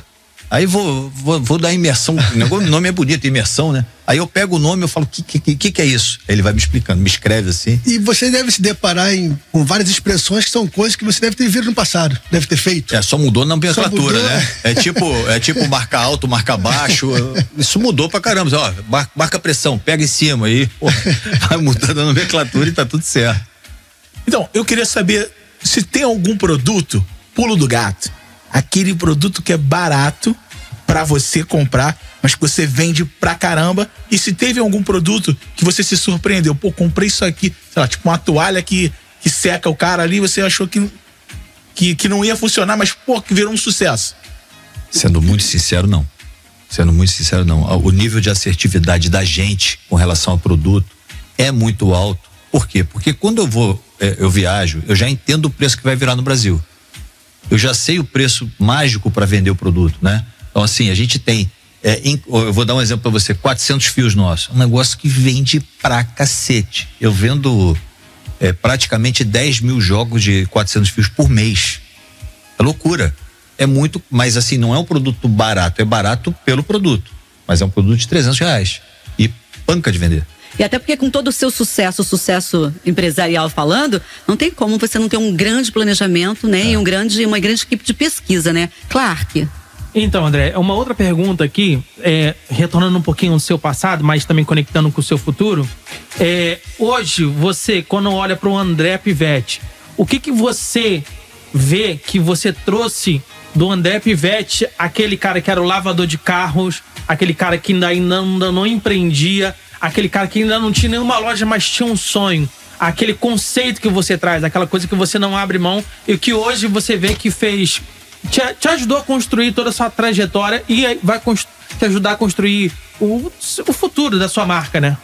Aí vou dar imersão. O nome é bonito, imersão, né? Aí eu pego o nome e eu falo, o que é isso? Aí ele vai me explicando, me escreve assim. E você deve se deparar com várias expressões que são coisas que você deve ter visto no passado, deve ter feito. Só mudou na nomenclatura, né? É tipo marca alto, marca baixo. Isso mudou pra caramba. Ó, marca pressão, pega em cima aí. Pô, vai mudando a nomenclatura e tá tudo certo. Então, eu queria saber se tem algum produto, pulo do gato. Aquele produto que é barato pra você comprar, mas que você vende pra caramba. E se teve algum produto que você se surpreendeu, pô, comprei isso aqui, sei lá, tipo uma toalha que seca o cara ali, você achou que não ia funcionar, mas pô, que virou um sucesso. Sendo muito sincero, não. O nível de assertividade da gente com relação ao produto é muito alto. Por quê? Porque quando eu viajo, eu já entendo o preço que vai virar no Brasil. Eu já sei o preço mágico para vender o produto, né? Então assim, a gente tem, eu vou dar um exemplo para você, 400 fios nossos, um negócio que vende pra cacete. Eu vendo praticamente 10 mil jogos de 400 fios por mês. É loucura. É muito, mas assim, não é um produto barato, é barato pelo produto, mas é um produto de R$300 e panca de vender. E até porque com todo o seu sucesso empresarial falando, não tem como você não ter um grande planejamento, né? E uma grande equipe de pesquisa, né? Clark. Então, André, uma outra pergunta aqui, retornando um pouquinho no seu passado, mas também conectando com o seu futuro. Hoje, você, quando olha para o André Pivete, o que você vê que você trouxe do André Pivete, aquele cara que era o lavador de carros, aquele cara que ainda não empreendia, aquele cara que ainda não tinha nenhuma loja, mas tinha um sonho. aquele conceito que você traz, aquela coisa que você não abre mão e que hoje você vê que fez, te ajudou a construir toda a sua trajetória e vai te ajudar a construir o futuro da sua marca, né?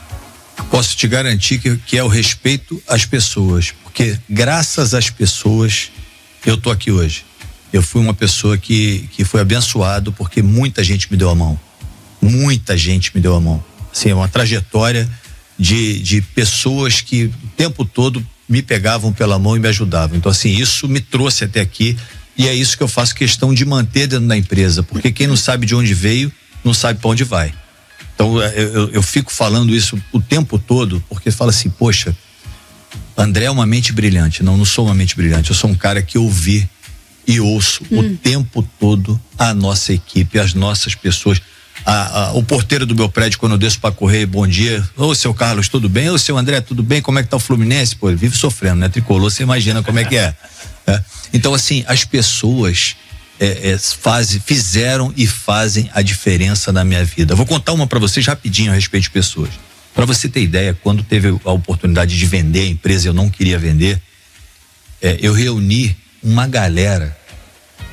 Posso te garantir que é o respeito às pessoas, porque graças às pessoas eu tô aqui hoje. Eu fui uma pessoa que foi abençoado porque muita gente me deu a mão. Muita gente me deu a mão. Assim, é uma trajetória de pessoas que o tempo todo me pegavam pela mão e me ajudavam. Então, assim, isso me trouxe até aqui e é isso que eu faço questão de manter dentro da empresa, porque quem não sabe de onde veio, não sabe para onde vai. Então, eu fico falando isso o tempo todo, porque fala assim, poxa, André é uma mente brilhante. Não sou uma mente brilhante, eu sou um cara que ouvi e ouço o tempo todo a nossa equipe, as nossas pessoas. O porteiro do meu prédio, quando eu desço pra correr, bom dia, ô seu Carlos, tudo bem? Ô seu André, tudo bem? Como é que tá o Fluminense? Pô, ele vive sofrendo, né? Tricolor, você imagina como é que é. Então, assim, as pessoas fizeram e fazem a diferença na minha vida. Vou contar uma pra vocês rapidinho a respeito de pessoas. Pra você ter ideia, quando teve a oportunidade de vender a empresa, eu não queria vender, eu reuni uma galera,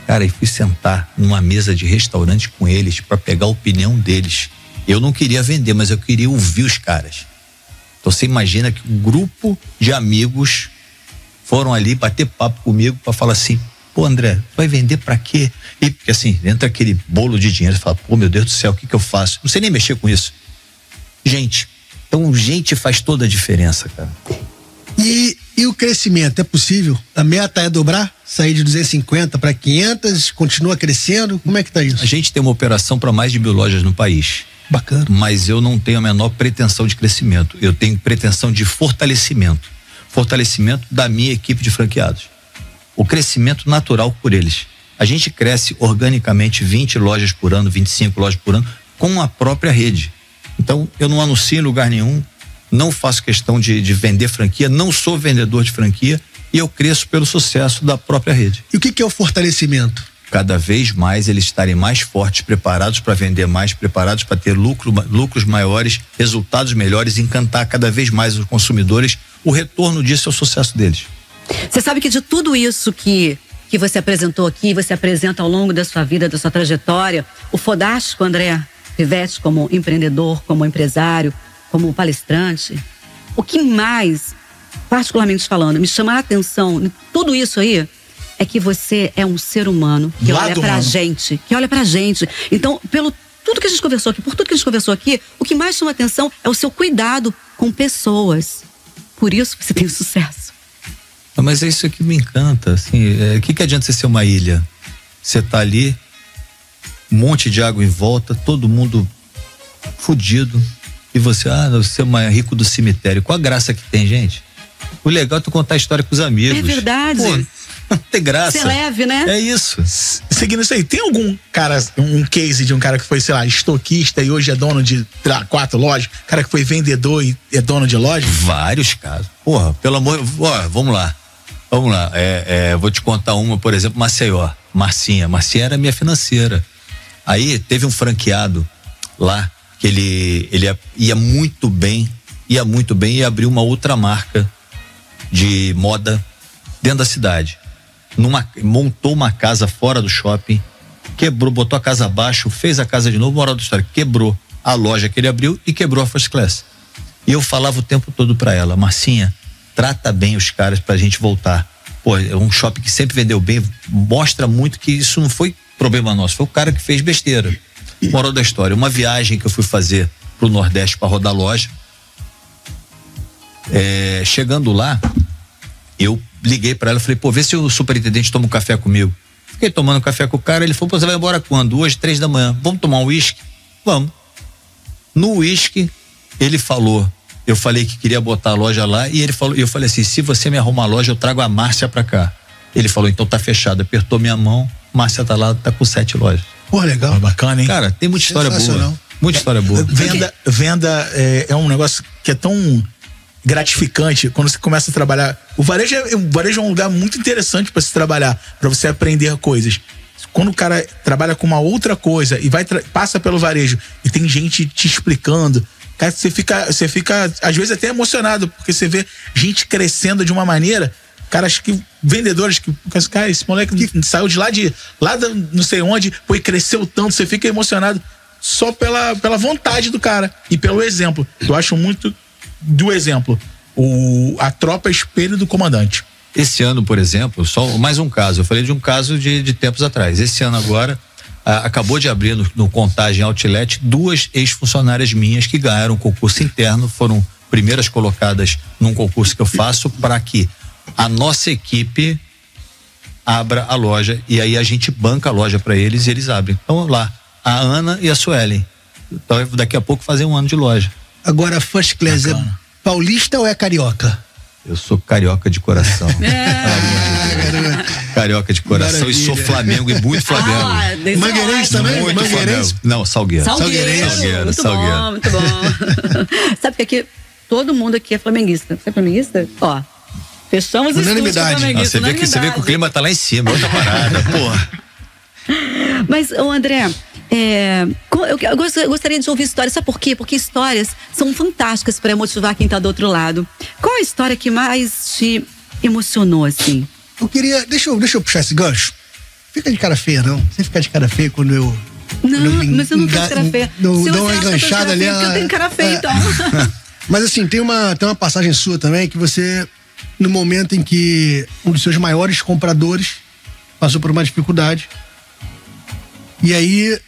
cara, e fui sentar numa mesa de restaurante com eles para pegar a opinião deles. Eu não queria vender, mas eu queria ouvir os caras. Então você imagina que um grupo de amigos foram ali bater papo comigo para falar assim, pô André, vai vender pra quê? E porque assim, entra aquele bolo de dinheiro, você fala, pô meu Deus do céu, o que eu faço? Não sei nem mexer com isso. Gente, então gente faz toda a diferença, cara. E o crescimento é possível? A meta é dobrar? Sair de 250 para 500? Continua crescendo? Como é que tá isso? A gente tem uma operação para mais de 1000 lojas no país. Bacana. Mas eu não tenho a menor pretensão de crescimento. Eu tenho pretensão de fortalecimento. Fortalecimento da minha equipe de franqueados. O crescimento natural por eles. A gente cresce organicamente 20 lojas por ano, 25 lojas por ano, com a própria rede. Então, eu não anuncio em lugar nenhum, não faço questão de vender franquia, não sou vendedor de franquia e eu cresço pelo sucesso da própria rede. E o que é o fortalecimento? Cada vez mais eles estarem mais fortes, preparados para vender mais, preparados para ter lucros maiores, resultados melhores, encantar cada vez mais os consumidores. O retorno disso é o sucesso deles. Você sabe que de tudo isso que você apresentou aqui, você apresenta ao longo da sua vida, da sua trajetória, o fodástico André Pivetti como empreendedor, como empresário, como palestrante, o que mais, particularmente falando, me chama a atenção em tudo isso aí, é que você é um ser humano que olha pra gente, Então, pelo tudo que a gente conversou aqui, por tudo que a gente conversou aqui, o que mais chama atenção é o seu cuidado com pessoas. Por isso você tem sucesso. Mas é isso que me encanta, assim, o que adianta você ser uma ilha? Você tá ali, um monte de água em volta, todo mundo fudido, e você é mais rico do cemitério. Qual a graça que tem, gente? O legal é tu contar a história com os amigos. É verdade. Pô, não tem graça. Você leve, né? É isso. Seguindo isso aí, tem algum cara, um case de um cara que foi, sei lá, estoquista e hoje é dono de 4 lojas? Cara que foi vendedor e é dono de loja? Vários casos. Porra, pelo amor, vamos lá. Vou te contar uma, por exemplo, Maceió. Marcinha era minha financeira. Aí teve um franqueado lá que ele ia muito bem e abriu uma outra marca de moda dentro da cidade. Montou uma casa fora do shopping, quebrou, botou a casa abaixo, fez a casa de novo, moral da história, quebrou a loja que ele abriu e quebrou a First Class. E eu falava o tempo todo pra ela, Marcinha, trata bem os caras pra gente voltar. Pô, é um shopping que sempre vendeu bem, mostra muito que isso não foi problema nosso, foi o cara que fez besteira. Moral da história, uma viagem que eu fui fazer pro Nordeste para rodar loja, chegando lá, eu liguei para ela, falei, pô, vê se o superintendente toma um café comigo. Fiquei tomando café com o cara, ele falou, pô, você vai embora quando? Hoje, 3 da manhã, vamos tomar um uísque? Vamos. No uísque, ele falou, eu falei que queria botar a loja lá e ele falou, eu falei assim, se você me arrumar a loja, eu trago a Márcia pra cá. Ele falou, então tá fechado, apertou minha mão, Márcia tá lá, tá com 7 lojas. Pô, legal. Bacana, hein? Cara, tem muita história boa. Muita história boa. Venda é um negócio que é tão gratificante quando você começa a trabalhar. O varejo é um lugar muito interessante para se trabalhar, para você aprender coisas. Quando o cara trabalha com uma outra coisa e passa pelo varejo e tem gente te explicando, cara, você fica às vezes até emocionado, porque você vê gente crescendo de uma maneira, caras que, vendedores que, cara, esse moleque saiu de lá não sei onde, pô, e cresceu tanto, você fica emocionado só pela vontade do cara e pelo exemplo. Eu acho muito do exemplo. A tropa é espelho do comandante. Esse ano, por exemplo, só mais um caso, eu falei de um caso de tempos atrás. Esse ano agora, acabou de abrir no Contagem Outlet 2 ex-funcionárias minhas que ganharam um concurso interno, foram primeiras colocadas num concurso que eu faço para que a nossa equipe abra a loja e aí a gente banca a loja para eles e eles abrem. Então lá, a Ana e a Suelen. Então daqui a pouco fazem um ano de loja. Agora, First Class é paulista ou é carioca? Eu sou carioca de coração. Carioca de coração. Maravilha. E sou Flamengo e muito Flamengo. Mangueirense também? Muito Flamengo. Não, Salgueiro. Muito bom, muito bom. Sabe que aqui, todo mundo aqui é flamenguista. Você é flamenguista? Ó, fechamos os unanimidade. Você vê que o clima tá lá em cima, outra parada, porra. Mas, André, eu gostaria de ouvir histórias. Sabe por quê? Porque histórias são fantásticas para motivar quem tá do outro lado. Qual a história que mais te emocionou, assim? Eu queria... Deixa eu puxar esse gancho. Fica de cara feia, não. Você fica de cara feia quando eu... Mas eu não tô de cara feia. Dá uma enganchada ali. Porque eu tenho cara feia, então. Mas assim, tem uma passagem sua também que você, no momento em que um dos seus maiores compradores passou por uma dificuldade, e aí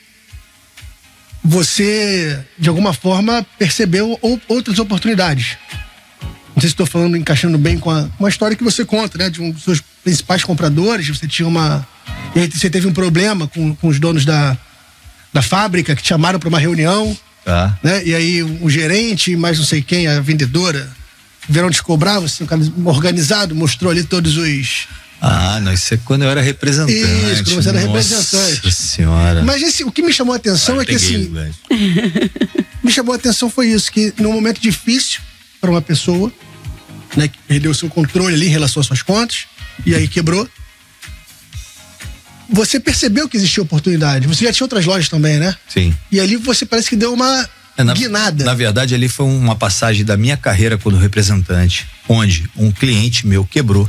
você, de alguma forma, percebeu outras oportunidades. Não sei se estou falando, encaixando bem com uma história que você conta, né? De um dos seus principais compradores, você tinha e aí você teve um problema com os donos da fábrica, que te chamaram para uma reunião, né? E aí o gerente, mais não sei quem, a vendedora, vieram te cobrar, você, um cara organizado, mostrou ali todos os... Não, isso é quando eu era representante. Isso, quando você era representante. Nossa senhora. Mas o que me chamou a atenção é que assim... me chamou a atenção foi isso, que num momento difícil para uma pessoa, né, que perdeu o seu controle ali em relação às suas contas, e aí quebrou, você percebeu que existia oportunidade. Você já tinha outras lojas também, né? Sim. E ali você parece que deu uma guinada. Na verdade, ali foi uma passagem da minha carreira como representante, onde um cliente meu quebrou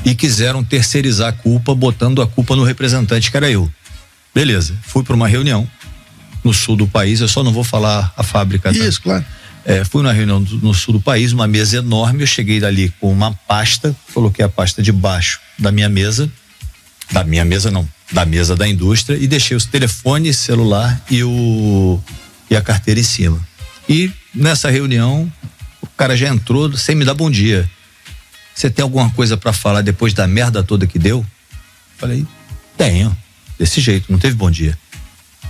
e quiseram terceirizar a culpa, botando a culpa no representante, que era eu. Beleza, fui para uma reunião no sul do país, eu só não vou falar a fábrica. Isso, claro. Fui numa reunião no sul do país, uma mesa enorme, eu cheguei dali com uma pasta, coloquei a pasta debaixo da minha mesa, da mesa da indústria, e deixei os telefones, celular e a carteira em cima. E nessa reunião, o cara já entrou sem me dar bom dia. Você tem alguma coisa para falar depois da merda toda que deu? Falei, tenho. Desse jeito, não teve bom dia.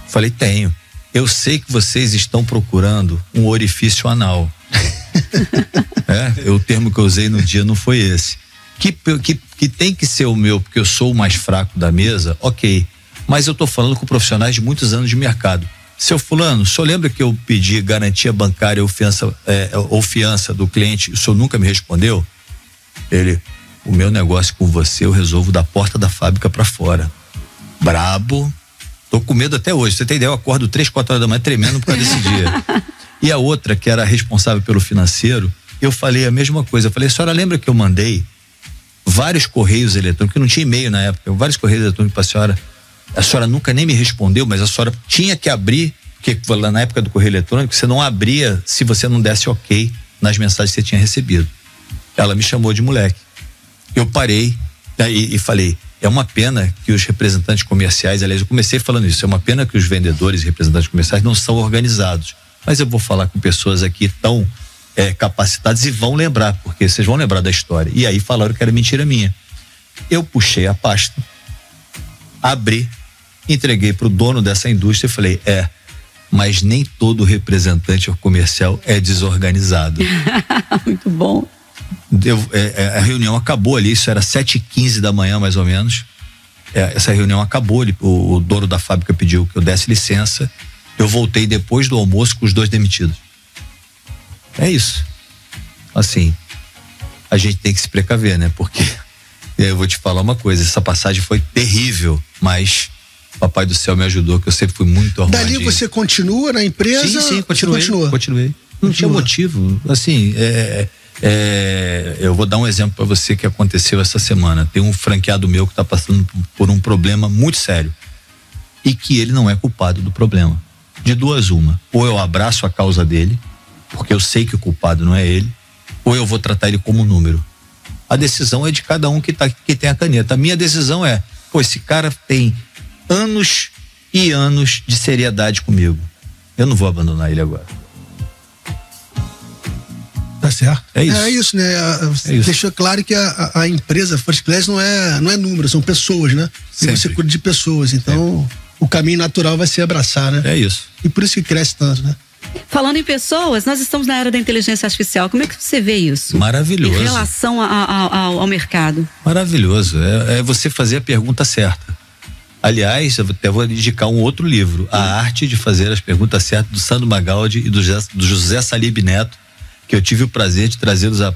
Falei, tenho. Eu sei que vocês estão procurando um orifício anal. O termo que eu usei no dia não foi esse. Que tem que ser o meu, porque eu sou o mais fraco da mesa, ok. Mas eu tô falando com profissionais de muitos anos de mercado. Seu fulano, o senhor lembra que eu pedi garantia bancária ou fiança do cliente, o senhor nunca me respondeu? Ele, o meu negócio com você eu resolvo da porta da fábrica pra fora. Brabo. Tô com medo até hoje. Você tem ideia? Eu acordo 3, 4 horas da manhã tremendo por causa desse dia. E a outra, que era responsável pelo financeiro, eu falei a mesma coisa. Eu falei, a senhora lembra que eu mandei vários correios eletrônicos, que não tinha e-mail na época, vários correios eletrônicos pra senhora. A senhora nunca nem me respondeu, mas a senhora tinha que abrir, porque lá na época do correio eletrônico, você não abria se você não desse ok nas mensagens que você tinha recebido. Ela me chamou de moleque. Eu parei e falei, é uma pena que os representantes comerciais, aliás, eu comecei falando isso, é uma pena que os vendedores e representantes comerciais não são organizados. Mas eu vou falar com pessoas aqui tão capacitadas e vão lembrar, porque vocês vão lembrar da história. E aí falaram que era mentira minha. Eu puxei a pasta, abri, entreguei pro dono dessa indústria e falei, mas nem todo representante comercial é desorganizado. Muito bom. A reunião acabou ali, isso era 7h15 da manhã mais ou menos. Essa reunião acabou, o dono da fábrica pediu que eu desse licença. Eu voltei depois do almoço com os 2 demitidos. É isso. Assim, a gente tem que se precaver, né? Porque eu vou te falar uma coisa, essa passagem foi terrível, mas Papai do céu me ajudou, que eu sempre fui muito arrumadinho. Dali você continua na empresa? Sim, continuei. Não tinha motivo. Assim, eu vou dar um exemplo para você que aconteceu essa semana. Tem um franqueado meu que está passando por um problema muito sério e que ele não é culpado do problema. De duas uma. Ou eu abraço a causa dele, porque eu sei que o culpado não é ele, ou eu vou tratar ele como número. A decisão é de cada um que tem a caneta. A minha decisão é, esse cara tem anos e anos de seriedade comigo. Eu não vou abandonar ele agora. Tá certo. É isso. É isso, né? Deixou claro que a empresa First Class não é número, são pessoas, né? E você cuida de pessoas, então o caminho natural vai ser abraçar, né? É isso. E por isso que cresce tanto, né? Falando em pessoas, nós estamos na era da inteligência artificial. Como é que você vê isso? Maravilhoso. Em relação ao mercado. Maravilhoso. É você fazer a pergunta certa. Aliás, eu até vou indicar um outro livro, A Arte de Fazer as Perguntas Certas, do Sandro Magaldi e do José Salib Neto, que eu tive o prazer de trazê-los há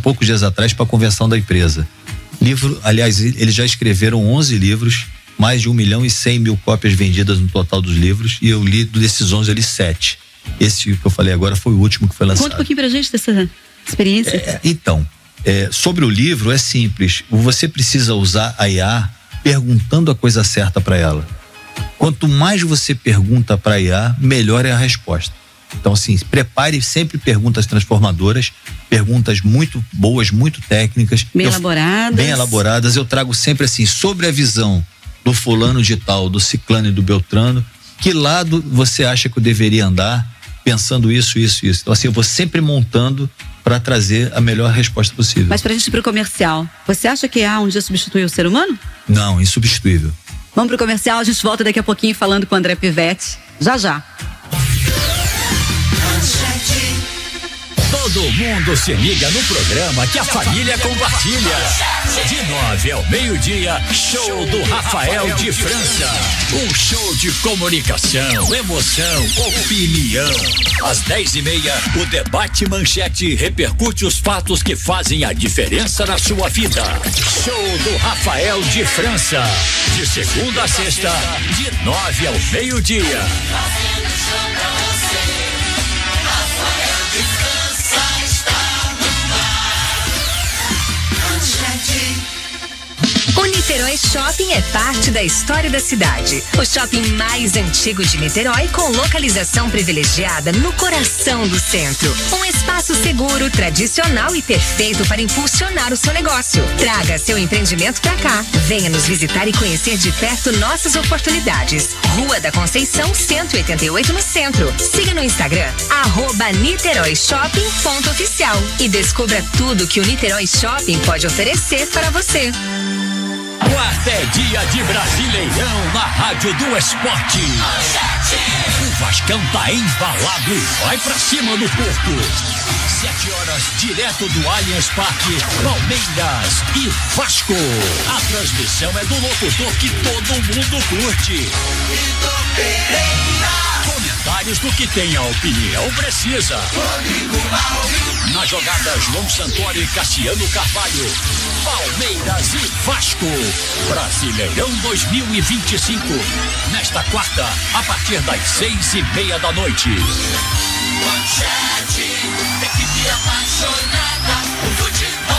poucos dias atrás para a convenção da empresa. Livro, aliás, eles já escreveram 11 livros, mais de 1.100.000 cópias vendidas no total dos livros, e eu li desses 11, eu li 7. Esse que eu falei agora foi o último que foi lançado. Conta um pouquinho pra gente dessa experiência. Sobre o livro é simples. Você precisa usar a IA perguntando a coisa certa para ela. Quanto mais você pergunta para a IA, melhor é a resposta. Então, assim, prepare sempre perguntas transformadoras, perguntas muito boas, muito técnicas. Bem elaboradas. Eu trago sempre assim, sobre a visão do fulano de tal, do ciclano e do beltrano, que lado você acha que eu deveria andar pensando isso. Então, assim, eu vou sempre montando para trazer a melhor resposta possível. Mas pra gente ir pro comercial, você acha que um dia substituiu o ser humano? Não, insubstituível. Vamos pro comercial, a gente volta daqui a pouquinho falando com o André Pivete. Já. Todo mundo se liga no programa que a família compartilha. De 9 ao meio-dia, show do Rafael de França. Um show de comunicação, emoção, opinião. Às 10h30, o Debate Manchete repercute os fatos que fazem a diferença na sua vida. Show do Rafael de França. De segunda a sexta, de 9 ao meio-dia. O Niterói Shopping é parte da história da cidade. O shopping mais antigo de Niterói, com localização privilegiada no coração do centro. Um espaço seguro, tradicional e perfeito para impulsionar o seu negócio. Traga seu empreendimento pra cá. Venha nos visitar e conhecer de perto nossas oportunidades. Rua da Conceição, 188 no centro. Siga no Instagram, @niteroishopping.oficial e descubra tudo que o Niterói Shopping pode oferecer para você. Quarta é dia de Brasileirão na Rádio do Esporte. O Vascão tá embalado e vai pra cima do Porto. 7h, direto do Allianz Parque, Palmeiras e Vasco. A transmissão é do locutor que todo mundo curte. Comentários do que tem a opinião precisa. Na jogada, João Santoro e Cassiano Carvalho. Palmeiras e Vasco. Brasileirão 2025. Nesta quarta, a partir das 6h30 da noite. Manchete, equipe apaixonada por futebol.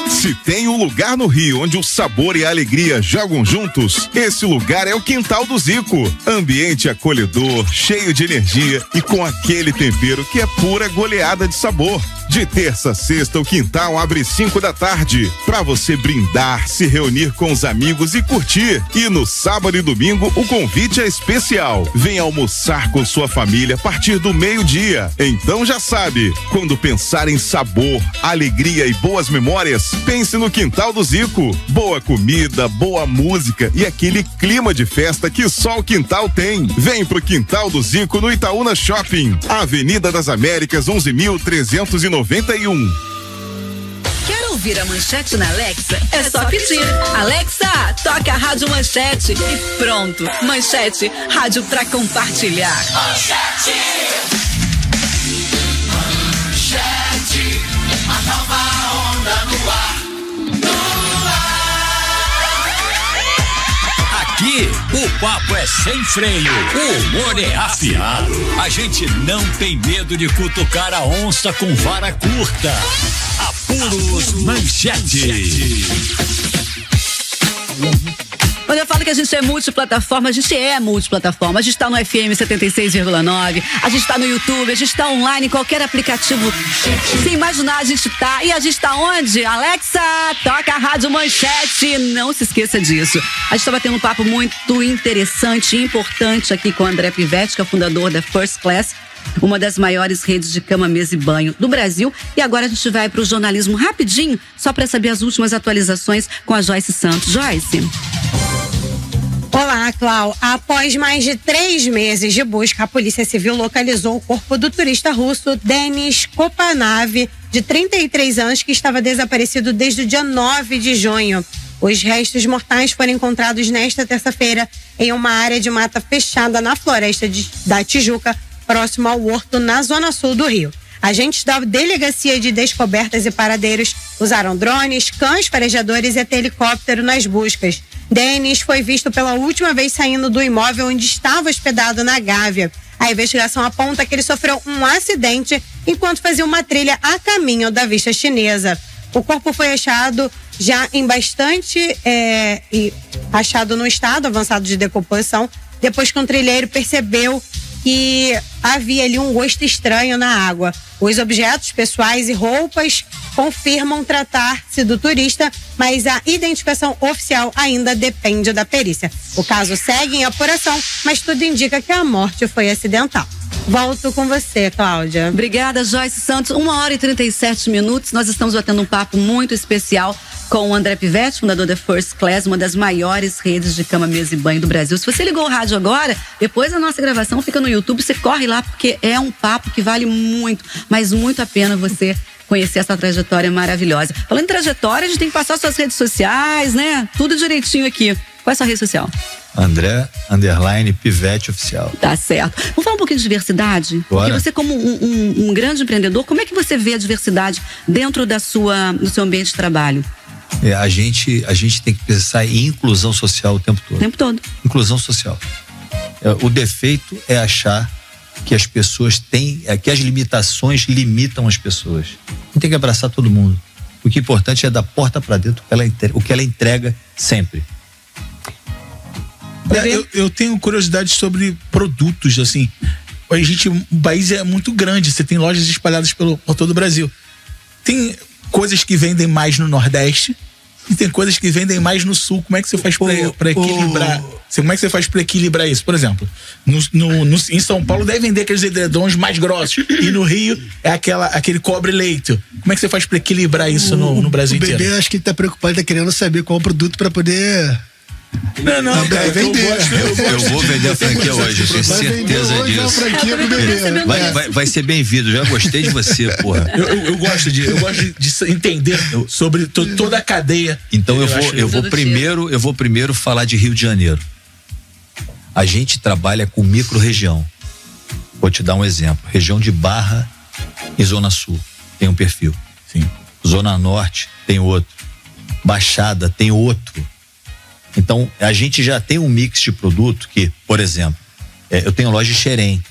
Se tem um lugar no Rio onde o sabor e a alegria jogam juntos, esse lugar é o Quintal do Zico. Ambiente acolhedor, cheio de energia e com aquele tempero que é pura goleada de sabor. De terça a sexta, o Quintal abre 5 da tarde para você brindar, se reunir com os amigos e curtir. E no sábado e domingo, o convite é especial. Venha almoçar com sua família a partir do meio-dia. Então já sabe, quando pensar em sabor, alegria e boas memórias, pense no Quintal do Zico. Boa comida, boa música e aquele clima de festa que só o Quintal tem. Vem pro Quintal do Zico no Itaúna Shopping, Avenida das Américas, 11.391. Quer ouvir a Manchete na Alexa? É só pedir. Alexa, toca a Rádio Manchete e pronto. Manchete, rádio pra compartilhar. Manchete, Manchete, a nova onda no ar. Aqui, o papo é sem freio, o humor é afiado. A gente não tem medo de cutucar a onça com vara curta. Apuros Manchete. Quando eu falo que a gente é multiplataforma, a gente é multiplataforma. A gente tá no FM 76,9, a gente tá no YouTube, a gente tá online em qualquer aplicativo. Sem imaginar, a gente tá. E a gente tá onde? Alexa, toca a Rádio Manchete. Não se esqueça disso. A gente tá batendo um papo muito interessante e importante aqui com o André Pivetti, que é o fundador da First Class, uma das maiores redes de cama, mesa e banho do Brasil. E agora a gente vai pro jornalismo rapidinho, só para saber as últimas atualizações com a Joyce Santos. Joyce. Olá, Clau. Após mais de 3 meses de busca, a Polícia Civil localizou o corpo do turista russo Denis Kopanav, de 33 anos, que estava desaparecido desde o dia 9 de junho. Os restos mortais foram encontrados nesta terça-feira em uma área de mata fechada na floresta da Tijuca, próximo ao Horto, na zona sul do Rio. Agentes da Delegacia de Descobertas e Paradeiros usaram drones, cães farejadores e até helicóptero nas buscas. Denis foi visto pela última vez saindo do imóvel onde estava hospedado na Gávea. A investigação aponta que ele sofreu um acidente enquanto fazia uma trilha a caminho da vista chinesa. O corpo foi achado já em achado no estado avançado de decomposição, depois que um trilheiro percebeu que havia ali um gosto estranho na água. Os objetos pessoais e roupas confirmam tratar-se do turista, mas a identificação oficial ainda depende da perícia. O caso segue em apuração, mas tudo indica que a morte foi acidental. Volto com você, Cláudia. Obrigada, Joyce Santos. 1h37. Nós estamos batendo um papo muito especial com o André Pivetti, fundador da First Class, uma das maiores redes de cama, mesa e banho do Brasil. Se você ligou o rádio agora, depois da nossa gravação fica no YouTube, você corre lá, porque é um papo que vale muito, mas muito a pena você conhecer essa trajetória maravilhosa. Falando em trajetória, a gente tem que passar suas redes sociais, né? Tudo direitinho aqui. Qual é a sua rede social? André Pivetti Oficial. Tá certo. Vamos falar um pouquinho de diversidade? Bora. Porque você, como um grande empreendedor, como é que você vê a diversidade dentro do seu ambiente de trabalho? A gente tem que pensar em inclusão social o tempo todo. O tempo todo. Inclusão social. O defeito é achar que as pessoas que as limitações limitam as pessoas. Não tem que abraçar todo mundo. O que é importante é da porta para dentro o que ela entrega sempre. Eu tenho curiosidade sobre produtos, assim. O país é muito grande, você tem lojas espalhadas por todo o Brasil. Tem coisas que vendem mais no Nordeste e tem coisas que vendem mais no Sul. Como é que você faz para equilibrar? Como é que você faz para equilibrar isso? Por exemplo, em São Paulo deve vender aqueles edredons mais grossos e no Rio é aquele cobre-leito. Como é que você faz para equilibrar isso no Brasil inteiro? O bebê, acho que ele tá preocupado, ele tá querendo saber qual o produto para poder... Não, cara, eu vou vender a franquia hoje, eu tenho certeza disso. Vai ser bem-vindo, já gostei de você, porra. Eu gosto de entender sobre toda a cadeia. Então eu vou primeiro falar de Rio de Janeiro. A gente trabalha com micro-região. Vou te dar um exemplo. Região de Barra e Zona Sul tem um perfil. Sim. Zona Norte tem outro. Baixada tem outro. Então, a gente já tem um mix de produto que, por exemplo, eu tenho loja em Xerém,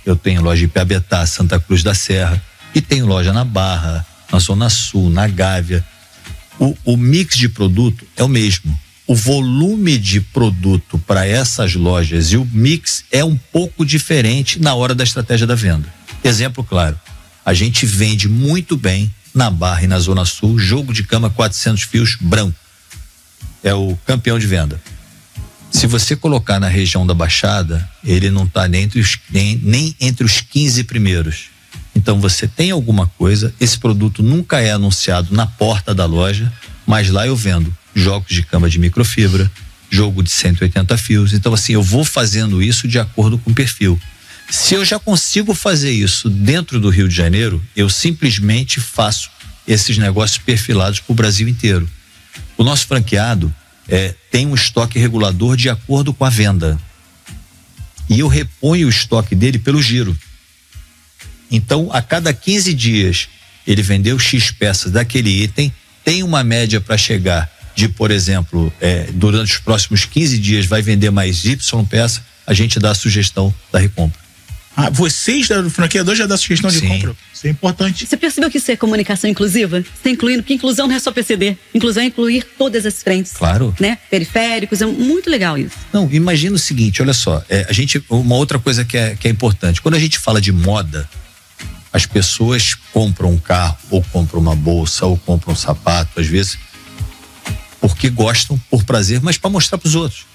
eu tenho loja em Piabetá, Santa Cruz da Serra, e tenho loja na Barra, na Zona Sul, na Gávea. O mix de produto é o mesmo. O volume de produto para essas lojas e o mix é um pouco diferente na hora da estratégia da venda. Exemplo claro, a gente vende muito bem na Barra e na Zona Sul, jogo de cama 400 fios branco. É o campeão de venda. Se você colocar na região da Baixada, ele não está nem entre os 15 primeiros. Então você tem alguma coisa, esse produto nunca é anunciado na porta da loja, mas lá eu vendo jogos de cama de microfibra, jogo de 180 fios. Então assim, eu vou fazendo isso de acordo com o perfil. Se eu já consigo fazer isso dentro do Rio de Janeiro, eu simplesmente faço esses negócios perfilados para o Brasil inteiro. O nosso franqueado tem um estoque regulador de acordo com a venda. E eu reponho o estoque dele pelo giro. Então, a cada 15 dias, ele vendeu X peças daquele item, tem uma média para chegar de, por exemplo, durante os próximos 15 dias vai vender mais Y peça, a gente dá a sugestão da recompra. Vocês do franqueador já dá sugestão de compra? Isso é importante. Você percebeu que isso é comunicação inclusiva? Você está incluindo, porque inclusão não é só PCD. Inclusão é incluir todas as frentes. Claro. Né? Periféricos, é muito legal isso. Não, imagina o seguinte, olha só, uma outra coisa que é importante, quando a gente fala de moda, as pessoas compram um carro, ou compram uma bolsa, ou compram um sapato, às vezes, porque gostam, por prazer, mas para mostrar para os outros.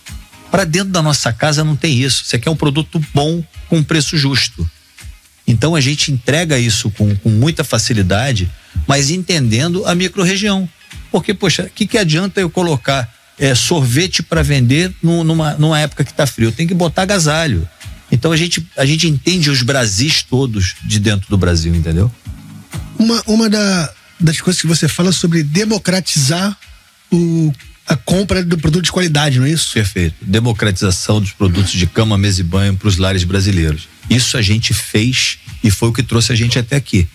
Para dentro da nossa casa não tem isso. Você quer um produto bom com preço justo. Então a gente entrega isso com muita facilidade, mas entendendo a micro-região. Porque, poxa, o que adianta eu colocar sorvete para vender numa época que está frio? Tem que botar agasalho. Então a gente entende os Brasis todos de dentro do Brasil, entendeu? Uma das coisas que você fala sobre democratizar a compra do produto de qualidade, não é isso? Perfeito. Democratização dos produtos de cama, mesa e banho para os lares brasileiros. Isso a gente fez e foi o que trouxe a gente até aqui.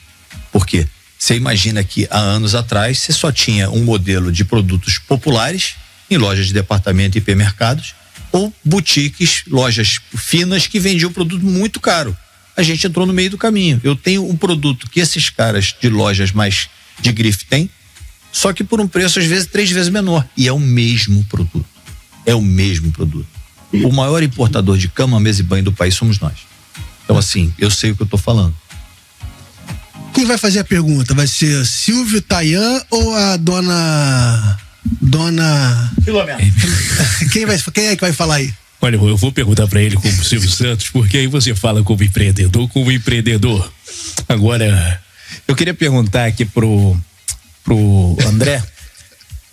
Por quê? Você imagina que há anos atrás você só tinha um modelo de produtos populares em lojas de departamento e hipermercados ou boutiques, lojas finas que vendiam produto muito caro. A gente entrou no meio do caminho. Eu tenho um produto que esses caras de lojas mais de grife têm, só que por um preço às vezes 3 vezes menor. E é o mesmo produto. É o mesmo produto. O maior importador de cama, mesa e banho do país somos nós. Então assim, eu sei o que eu tô falando. Quem vai fazer a pergunta? Vai ser Silvio Tayan ou a dona Filomena? Quem é que vai falar aí? Olha, eu vou perguntar pra ele como Silvio Santos, porque aí você fala como empreendedor. Agora, eu queria perguntar aqui pro André.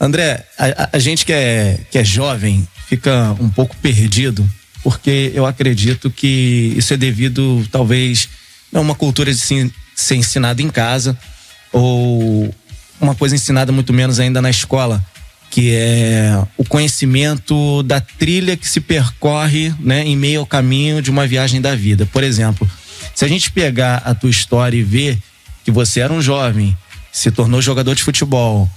André, a gente que é jovem fica um pouco perdido, porque eu acredito que isso é devido, talvez, a uma cultura de ser ensinado em casa, ou uma coisa ensinada muito menos ainda na escola, que é o conhecimento da trilha que se percorre, né, em meio ao caminho de uma viagem da vida. Por exemplo, se a gente pegar a tua história e ver que você era um jovem, se tornou jogador de futebol,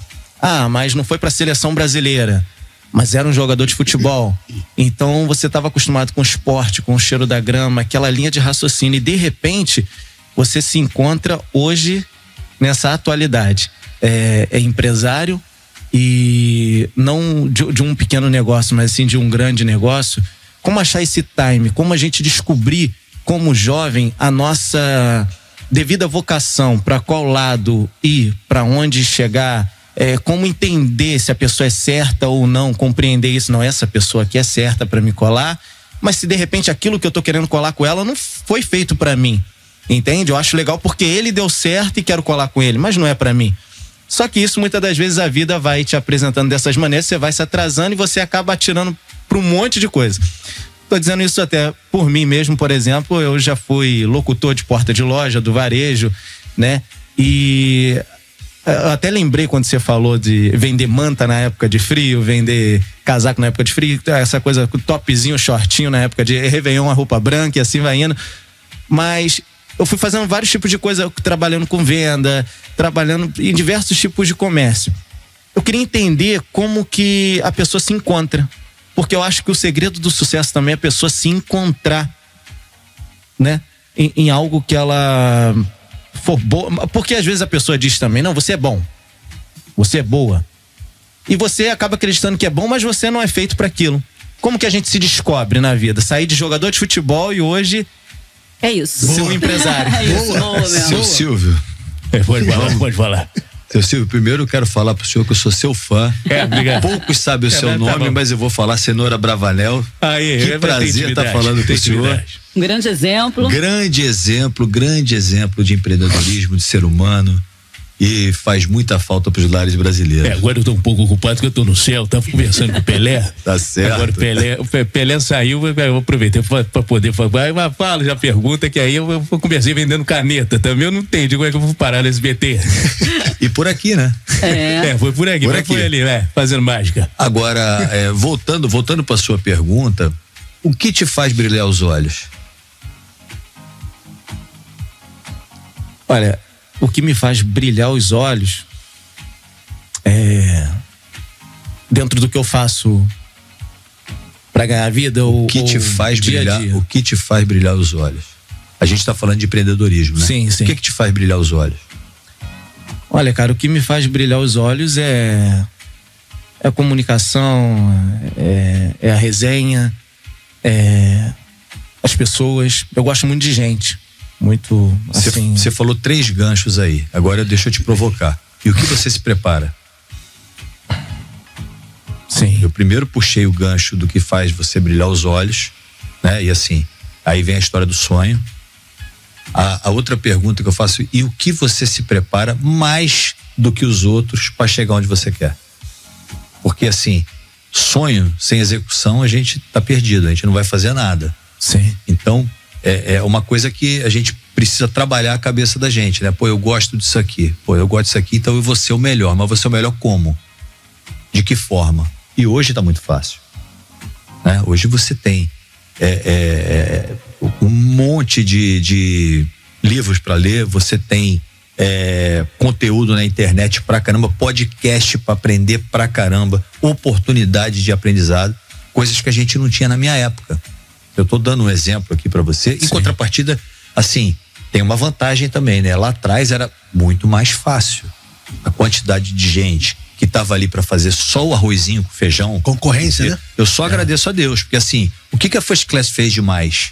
mas não foi para a seleção brasileira, mas era um jogador de futebol, então você estava acostumado com o esporte, com o cheiro da grama, aquela linha de raciocínio, e de repente você se encontra hoje nessa atualidade, é empresário, e não de um pequeno negócio, mas sim de um grande negócio. Como achar esse time? Como a gente descobrir, como jovem, a nossa devida vocação, para qual lado ir, para onde chegar, como entender se a pessoa é certa ou não, compreender isso, não, essa pessoa aqui é certa para me colar, mas se de repente aquilo que eu tô querendo colar com ela não foi feito para mim, entende? Eu acho legal porque ele deu certo e quero colar com ele, mas não é para mim. Só que isso, muitas das vezes, a vida vai te apresentando dessas maneiras, você vai se atrasando e você acaba atirando para um monte de coisa. Tô dizendo isso até por mim mesmo, por exemplo, eu já fui locutor de porta de loja, do varejo, né? E eu até lembrei quando você falou de vender manta na época de frio, vender casaco na época de frio, essa coisa, topzinho, shortinho na época de Réveillon, a roupa branca e assim vai indo. Mas eu fui fazendo vários tipos de coisa, trabalhando com venda, trabalhando em diversos tipos de comércio. Eu queria entender como que a pessoa se encontra, porque eu acho que o segredo do sucesso também é a pessoa se encontrar, né? Em algo que ela for boa, porque às vezes a pessoa diz também, não, você é bom, você é boa, e você acaba acreditando que é bom, mas você não é feito para aquilo. Como que a gente se descobre na vida? Sair de jogador de futebol e hoje é isso. Ser um empresário. É isso. Boa, Seu Silvio. Pode falar. Seu Silvio, primeiro eu quero falar pro senhor que eu sou seu fã. Obrigado. Poucos sabem o seu nome, mas eu vou falar Cenoura Bravanel. Que prazer estar falando com o senhor. Um grande exemplo. Grande exemplo de empreendedorismo, de ser humano. E faz muita falta pros lares brasileiros. Agora eu tô um pouco ocupado porque eu tô no céu, tava conversando com o Pelé. Tá certo. Agora o Pelé saiu, eu aproveitei pra poder falar, mas fala, já pergunta, que aí eu comecei vendendo caneta também, eu não entendi como é que eu vou parar no SBT. E por aqui, né? Foi por aqui, foi ali, fazendo mágica. Agora, voltando pra sua pergunta, o que te faz brilhar os olhos? Olha, o que me faz brilhar os olhos dentro do que eu faço pra ganhar a vida, o que te faz brilhar, o que te faz brilhar os olhos? A gente tá falando de empreendedorismo, né? Sim, sim. O que te faz brilhar os olhos? Olha, cara, o que me faz brilhar os olhos é a comunicação, é a resenha, as pessoas. Eu gosto muito de gente. Muito, assim... Você falou 3 ganchos aí. Agora deixa eu te provocar. E o que você se prepara? Sim. Eu primeiro puxei o gancho do que faz você brilhar os olhos, né? E assim, aí vem a história do sonho. A outra pergunta que eu faço: e o que você se prepara mais do que os outros para chegar onde você quer? Porque assim, sonho sem execução, a gente tá perdido, a gente não vai fazer nada. Sim. Então, é uma coisa que a gente precisa trabalhar a cabeça da gente, né? Pô, eu gosto disso aqui. Pô, eu gosto disso aqui, então eu vou ser o melhor. Mas vou ser o melhor como? De que forma? E hoje tá muito fácil, né? Hoje você tem um monte de livros para ler, você tem conteúdo na internet pra caramba, podcast pra aprender pra caramba, oportunidade de aprendizado, coisas que a gente não tinha na minha época. Eu tô dando um exemplo aqui pra você. Em contrapartida, assim, tem uma vantagem também, né? Lá atrás era muito mais fácil. A quantidade de gente que tava ali pra fazer só o arrozinho com feijão. Concorrência, né? Eu só agradeço a Deus, porque assim, o que a First Class fez demais?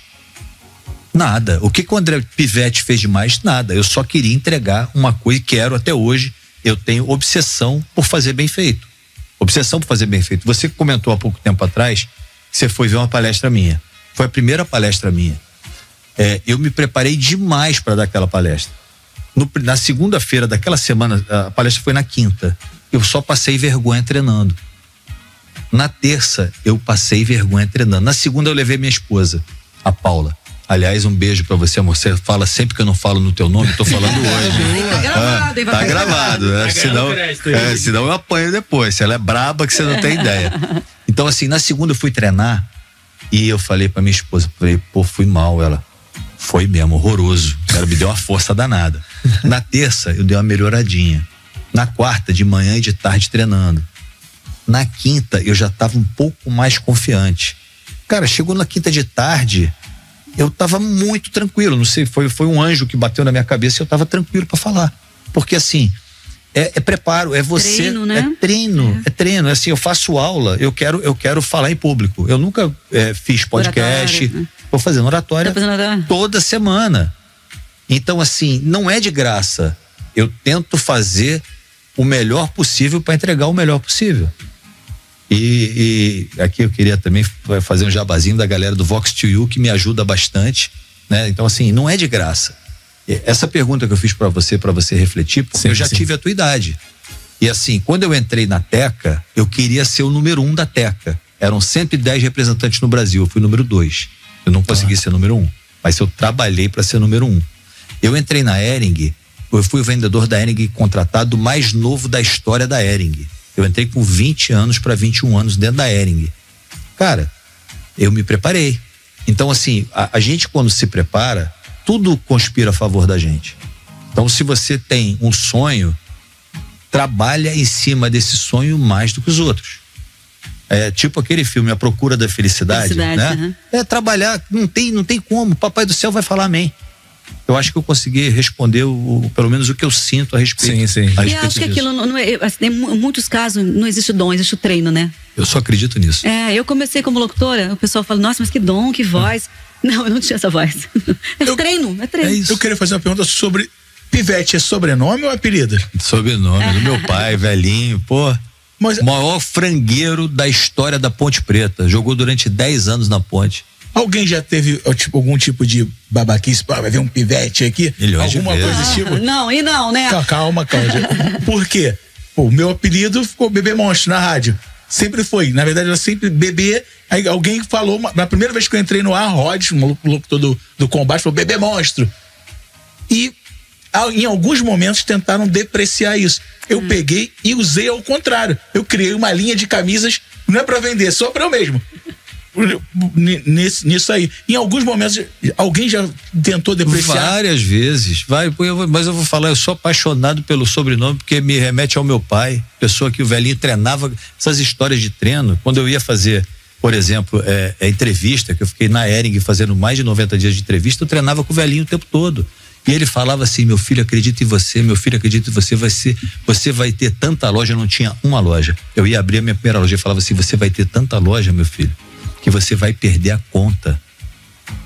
Nada. O que o André Pivetti fez demais? Nada. Eu só queria entregar uma coisa e quero até hoje. Eu tenho obsessão por fazer bem feito. Obsessão por fazer bem feito. Você comentou há pouco tempo atrás que você foi ver uma palestra minha. Foi a primeira palestra minha. Eu me preparei demais para dar aquela palestra. Na segunda-feira daquela semana, a palestra foi na quinta. Eu só passei vergonha treinando. Na terça, eu passei vergonha treinando. Na segunda, eu levei minha esposa, a Paula. Aliás, um beijo pra você, amor. Você fala sempre que eu não falo no teu nome, tô falando hoje. Tá gravado. Senão eu apanho depois. Se ela é braba, que você não tem ideia. Então, assim, na segunda eu fui treinar e eu falei pra minha esposa, pô, fui mal. Ela, foi mesmo, horroroso. Ela me deu uma força danada. Na terça, eu dei uma melhoradinha. Na quarta, de manhã e de tarde treinando. Na quinta, eu já tava um pouco mais confiante. Cara, chegou na quinta de tarde, eu tava muito tranquilo. Não sei, foi um anjo que bateu na minha cabeça e eu tava tranquilo pra falar. Porque assim, é preparo, é você. Treino, né? É treino. Assim, eu faço aula, eu quero falar em público. Eu nunca fiz podcast, oratória, tô fazendo oratória toda semana. Então, assim, não é de graça. Eu tento fazer o melhor possível para entregar o melhor possível. E aqui eu queria também fazer um jabazinho da galera do Vox2U, que me ajuda bastante, né? Então, assim, não é de graça. Essa pergunta que eu fiz para você refletir, porque eu já tive a tua idade. E assim, quando eu entrei na Teca, eu queria ser o número 1 da Teca. Eram 110 representantes no Brasil, eu fui número 2. Eu não consegui ser número 1, mas eu trabalhei para ser número 1. Eu entrei na Hering, eu fui o vendedor da Hering contratado mais novo da história da Hering. Eu entrei com 20 anos para 21 anos dentro da Hering. Cara, eu me preparei. Então, assim, a gente quando se prepara, tudo conspira a favor da gente. Então, se você tem um sonho, trabalha em cima desse sonho mais do que os outros. É tipo aquele filme A Procura da Felicidade, né? Uhum. É trabalhar, não tem como. Papai do céu vai falar amém. Eu acho que eu consegui responder pelo menos o que eu sinto a respeito. Sim. E eu acho que aquilo não é, assim, em muitos casos não existe dom, existe o treino, né? Eu só acredito nisso. Eu comecei como locutora, o pessoal fala, nossa, mas que dom, que voz. Não, eu não tinha essa voz. É treino. É isso. Eu queria fazer uma pergunta sobre Pivete, é sobrenome ou apelido? Sobrenome, do meu pai, velhinho, pô. Mas... maior frangueiro da história da Ponte Preta. Jogou durante 10 anos na Ponte. Alguém já teve algum tipo de babaquice? Vai ver um Pivete aqui? Alguma coisa desse tipo? Não, e não, né? Calma, Cláudia. Por quê? O meu apelido ficou Bebê Monstro na rádio. Sempre foi. Na verdade, era sempre Bebê. Aí alguém falou, na primeira vez que eu entrei no ar, Rod, um locutor do combate, falou Bebê Monstro. E em alguns momentos tentaram depreciar isso. Eu peguei e usei ao contrário. Eu criei uma linha de camisas, não é pra vender, só pra eu mesmo. nisso aí. Em alguns momentos, alguém já tentou depreciar? Várias vezes. Mas eu vou falar, eu sou apaixonado pelo sobrenome porque me remete ao meu pai, pessoa que o velhinho treinava. Essas histórias de treino, quando eu ia fazer, por exemplo, entrevista, que eu fiquei na Hering fazendo mais de 90 dias de entrevista, eu treinava com o velhinho o tempo todo. E ele falava assim: meu filho, acredita em você, meu filho, acredita em você, você vai ter tanta loja. Eu não tinha uma loja. Eu ia abrir a minha primeira loja e falava assim: você vai ter tanta loja, meu filho, que você vai perder a conta.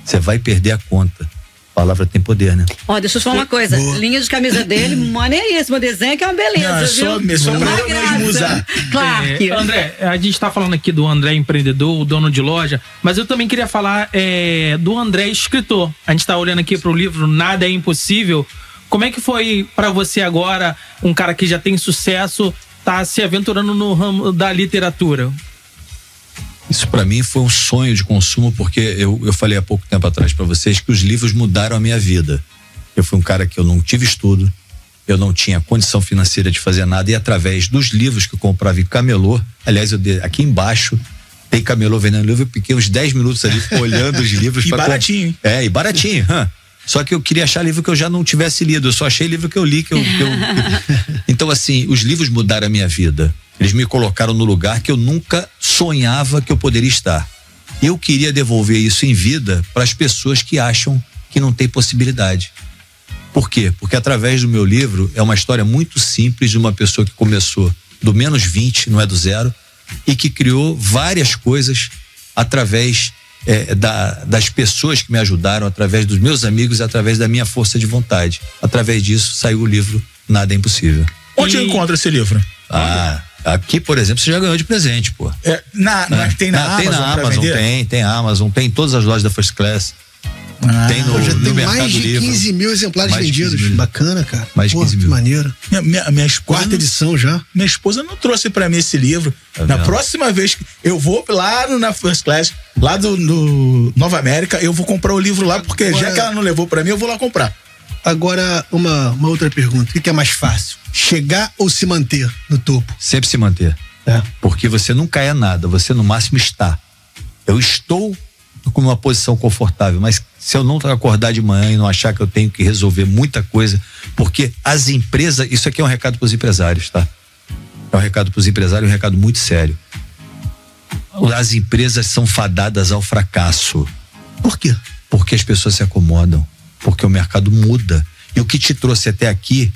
Você vai perder a conta. A palavra tem poder, né? Ó, deixa eu te falar uma coisa. Boa. Linha de camisa dele, maneiríssimo. O desenho que é uma beleza, Não, só pra eu usar. Clark. André, a gente tá falando aqui do André empreendedor, o dono de loja, mas eu também queria falar do André escritor. A gente tá olhando aqui pro livro Nada é Impossível. Como é que foi pra você agora, um cara que já tem sucesso, tá se aventurando no ramo da literatura? Isso para mim foi um sonho de consumo, porque eu falei há pouco tempo atrás para vocês que os livros mudaram a minha vida. Eu fui um cara que eu não tive estudo, eu não tinha condição financeira de fazer nada, e através dos livros que eu comprava em camelô, aliás, aqui embaixo tem camelô vendendo livro, eu fiquei uns 10 minutos ali olhando os livros. E baratinho. E baratinho. Só que eu queria achar livro que eu já não tivesse lido, eu só achei livro que eu li. Então, assim, os livros mudaram a minha vida. Eles me colocaram no lugar que eu nunca sonhava que eu poderia estar. Eu queria devolver isso em vida para as pessoas que acham que não tem possibilidade. Por quê? Porque através do meu livro é uma história muito simples de uma pessoa que começou do menos 20, não é do zero, e que criou várias coisas através das pessoas que me ajudaram, através dos meus amigos e através da minha força de vontade. Através disso saiu o livro Nada é Impossível. Onde eu encontro esse livro? Aqui, por exemplo, você já ganhou de presente, pô. Tem na Amazon, tem Amazon, tem em todas as lojas da First Class. Tem no Mercado mais de Livre. 15 mil exemplares Mais de 15 vendidos. mil. Bacana, cara. Mais de 15 mil. Que maneiro. Minha esposa, Quarta edição já. Minha esposa não trouxe pra mim esse livro. Na próxima vez que eu vou lá na First Class, lá do Nova América, eu vou comprar o livro lá, porque Agora, já que ela não levou pra mim, eu vou lá comprar. Agora, uma outra pergunta. O que é mais fácil? Chegar ou se manter no topo? Sempre se manter. Porque você nunca é nada, você no máximo está. Eu estou com uma posição confortável, mas se eu não acordar de manhã e não achar que eu tenho que resolver muita coisa, porque as empresas, isso aqui é um recado para os empresários, tá? É um recado para os empresários, um recado muito sério. As empresas são fadadas ao fracasso. Por quê? Porque as pessoas se acomodam, porque o mercado muda. E o que te trouxe até aqui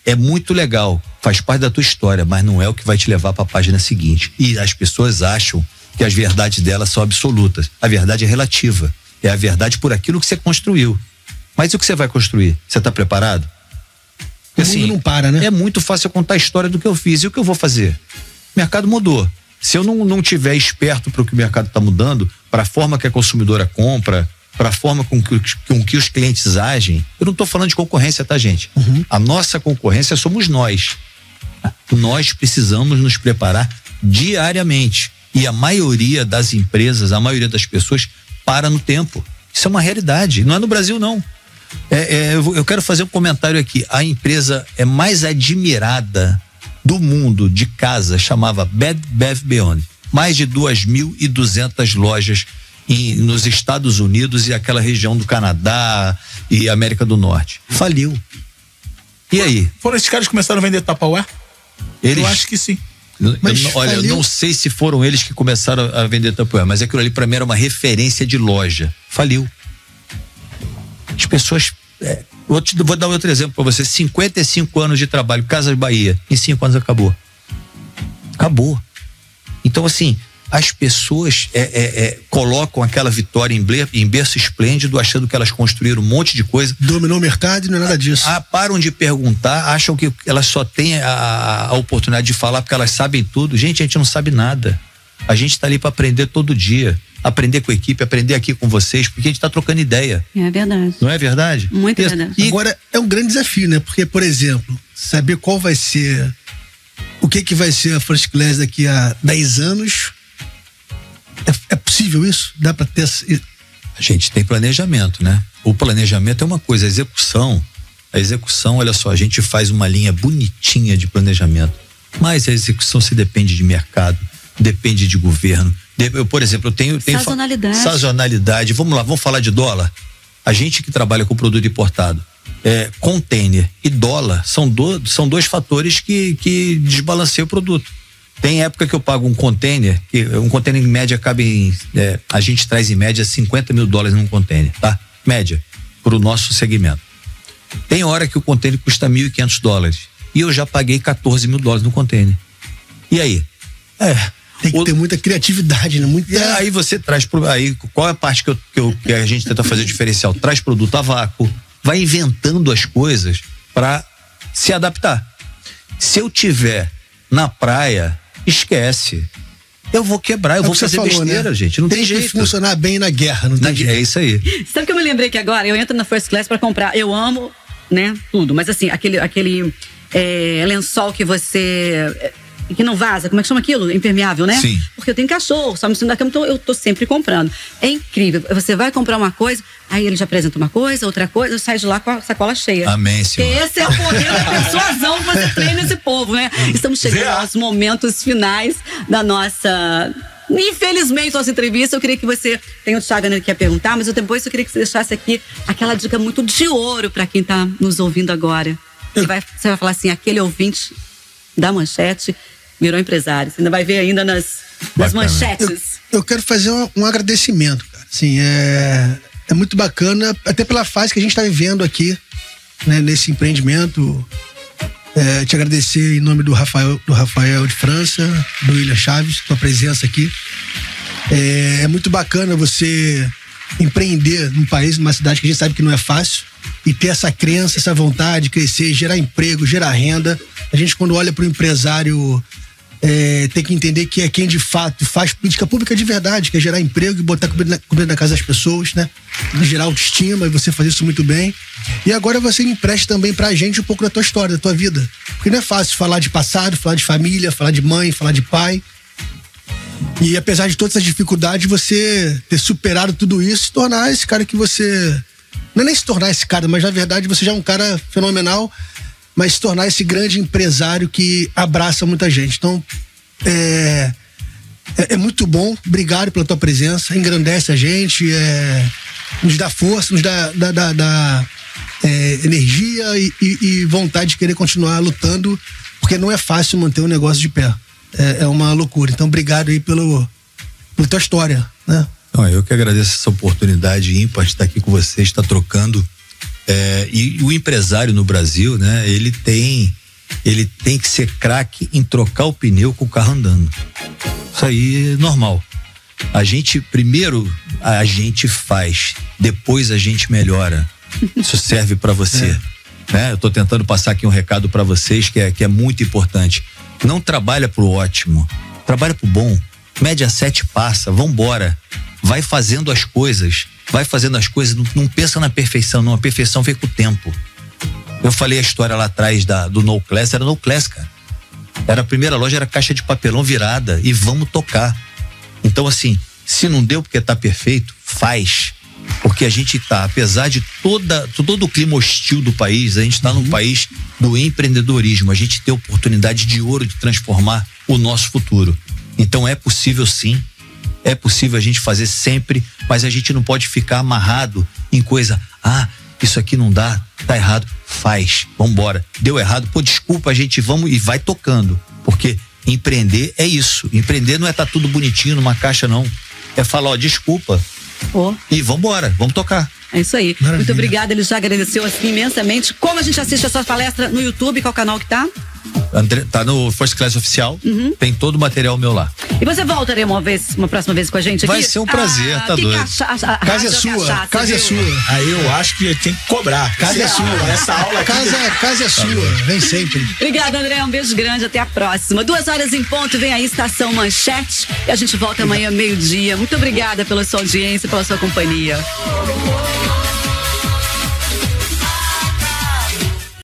é muito legal, faz parte da tua história, mas não é o que vai te levar para a página seguinte. E as pessoas acham que as verdades delas são absolutas. A verdade é relativa. É a verdade por aquilo que você construiu. Mas e o que você vai construir? Você está preparado? Porque, assim, não para, né? É muito fácil eu contar a história do que eu fiz. E o que eu vou fazer? O mercado mudou. Se eu não tiver esperto para o que o mercado está mudando, para a forma que a consumidora compra, para a forma com que os clientes agem, eu não estou falando de concorrência, tá, gente? A nossa concorrência somos nós. Nós precisamos nos preparar diariamente. E a maioria das empresas, a maioria das pessoas para no tempo. Isso é uma realidade. Não é no Brasil, não. Eu quero fazer um comentário aqui. A empresa mais admirada do mundo de casa chamava Bed Bath Beyond. Mais de 2.200 lojas nos Estados Unidos e aquela região do Canadá e América do Norte. Faliu. E aí? Foram esses caras que começaram a vender Tupperware? Eu acho que sim. Olha, eu não sei se foram eles que começaram a vender Tupperware, mas aquilo ali pra mim era uma referência de loja. Faliu. As pessoas... vou dar outro exemplo pra você. 55 anos de trabalho, Casas Bahia, em 5 anos acabou. Acabou. Então, assim, as pessoas colocam aquela vitória em berço esplêndido, achando que elas construíram um monte de coisa. Dominou o mercado e não é nada disso. Param de perguntar, acham que elas só têm a oportunidade de falar porque elas sabem tudo. Gente, a gente não sabe nada. A gente está ali para aprender todo dia. Aprender com a equipe, aprender aqui com vocês, porque a gente está trocando ideia. É verdade. Não é verdade? Muito verdade. E agora, é um grande desafio, né? Porque, por exemplo, saber qual vai ser, o que vai ser a First Class daqui a 10 anos... É possível isso? Dá para ter... A gente tem planejamento, né? O planejamento é uma coisa, a execução, olha só, a gente faz uma linha bonitinha de planejamento, mas a execução se depende de mercado, depende de governo, Eu, por exemplo, eu tenho sazonalidade. Vamos lá, vamos falar de dólar. A gente que trabalha com produto importado, container e dólar são dois fatores que desbalanceiam o produto. Tem época que eu pago um container em média cabe a gente traz em média $50 mil num container, tá? Média, pro nosso segmento. Tem hora que o container custa $1.500 e eu já paguei $14 mil no container. E aí? Tem que ter muita criatividade, né? Aí você traz aí qual é a parte que a gente tenta fazer diferencial? Traz produto a vácuo, vai inventando as coisas para se adaptar. Se eu tiver na praia, esquece. Eu vou quebrar, eu vou fazer besteira, né? Gente. Não tem jeito. Tem que funcionar bem na guerra, não tem jeito. É isso aí. Sabe o que eu me lembrei que agora? Eu entro na First Class pra comprar. Eu amo, né? Tudo. Mas assim, aquele lençol que você... que não vaza, como é que chama aquilo? Impermeável, né? Sim. Porque eu tenho cachorro, só me sinto da cama, então eu tô sempre comprando. É incrível. Você vai comprar uma coisa, aí ele já apresenta uma coisa, outra coisa, eu saio de lá com a sacola cheia. Amém, senhor. Esse é o poder da persuasão que você treina esse povo, né? Estamos chegando aos momentos finais da nossa... Infelizmente, nossa entrevista. Eu queria que você... Tem o Thiago que quer perguntar, mas depois eu queria que você deixasse aqui aquela dica muito de ouro pra quem tá nos ouvindo agora. Você vai falar assim, aquele ouvinte da Manchete virou empresário. Você ainda vai ver ainda nas manchetes. Eu quero fazer um agradecimento, cara. Assim, é muito bacana, até pela fase que a gente está vivendo aqui, né, nesse empreendimento. Te agradecer em nome do Rafael de França, do William Chaves, tua presença aqui. É muito bacana você empreender num país, numa cidade que a gente sabe que não é fácil, e ter essa crença, essa vontade de crescer, gerar emprego, gerar renda. A gente, quando olha para o empresário, tem que entender que é quem de fato faz política pública de verdade, que é gerar emprego e botar comida na casa das pessoas, né? Gerar autoestima, e você faz isso muito bem. E agora você empresta também pra gente um pouco da tua história, da tua vida. Porque não é fácil falar de passado, falar de família, falar de mãe, falar de pai. E apesar de todas as dificuldades, você ter superado tudo isso, se tornar esse cara que você... Não é nem se tornar esse cara, mas na verdade você já é um cara fenomenal, mas se tornar esse grande empresário que abraça muita gente. Então, é muito bom. Obrigado pela tua presença, engrandece a gente, nos dá força, nos dá energia e vontade de querer continuar lutando, porque não é fácil manter um negócio de pé. É uma loucura. Então, obrigado aí pela tua história, né? Eu que agradeço essa oportunidade ímpar de estar aqui com vocês, estar trocando. E o empresário no Brasil, né? Ele tem que ser craque em trocar o pneu com o carro andando. Isso aí é normal. Primeiro a gente faz, depois a gente melhora. Isso serve para você. Né? Eu tô tentando passar aqui um recado para vocês que é muito importante. Não trabalha pro ótimo, trabalha pro bom. Média 7 passa, vambora. Vai fazendo as coisas, não pensa na perfeição, não. A perfeição vem com o tempo. Eu falei a história lá atrás do No Class, era No Class, cara. A primeira loja era caixa de papelão virada e vamos tocar. Então, assim, se não deu porque tá perfeito, faz. Porque a gente tá, apesar de todo o clima hostil do país, a gente tá num país do empreendedorismo. A gente tem oportunidade de ouro de transformar o nosso futuro. Então é possível sim. É possível a gente fazer sempre, mas a gente não pode ficar amarrado em coisa, isso aqui não dá, tá errado, faz, vambora. Deu errado, desculpa, a gente vamos e vai tocando, porque empreender é isso. Empreender não é tá tudo bonitinho numa caixa, não. É falar, desculpa, e vambora, vamos tocar. É isso aí. Maravilha. Muito obrigada, ele já agradeceu assim imensamente. Como a gente assiste essa palestra no YouTube, qual canal que tá? André, tá no First Class Oficial, tem todo o material meu lá. E você voltaria uma próxima vez com a gente aqui? Vai ser um prazer, tá doido. Casa é sua, casa é sua. Aí eu acho que tem que cobrar. Casa é sua. Essa aula aqui. Casa é sua, vem sempre. Obrigada, André, um beijo grande, até a próxima. 2h em ponto, vem aí Estação Manchete e a gente volta amanhã 12:00. Muito obrigada pela sua audiência, pela sua companhia.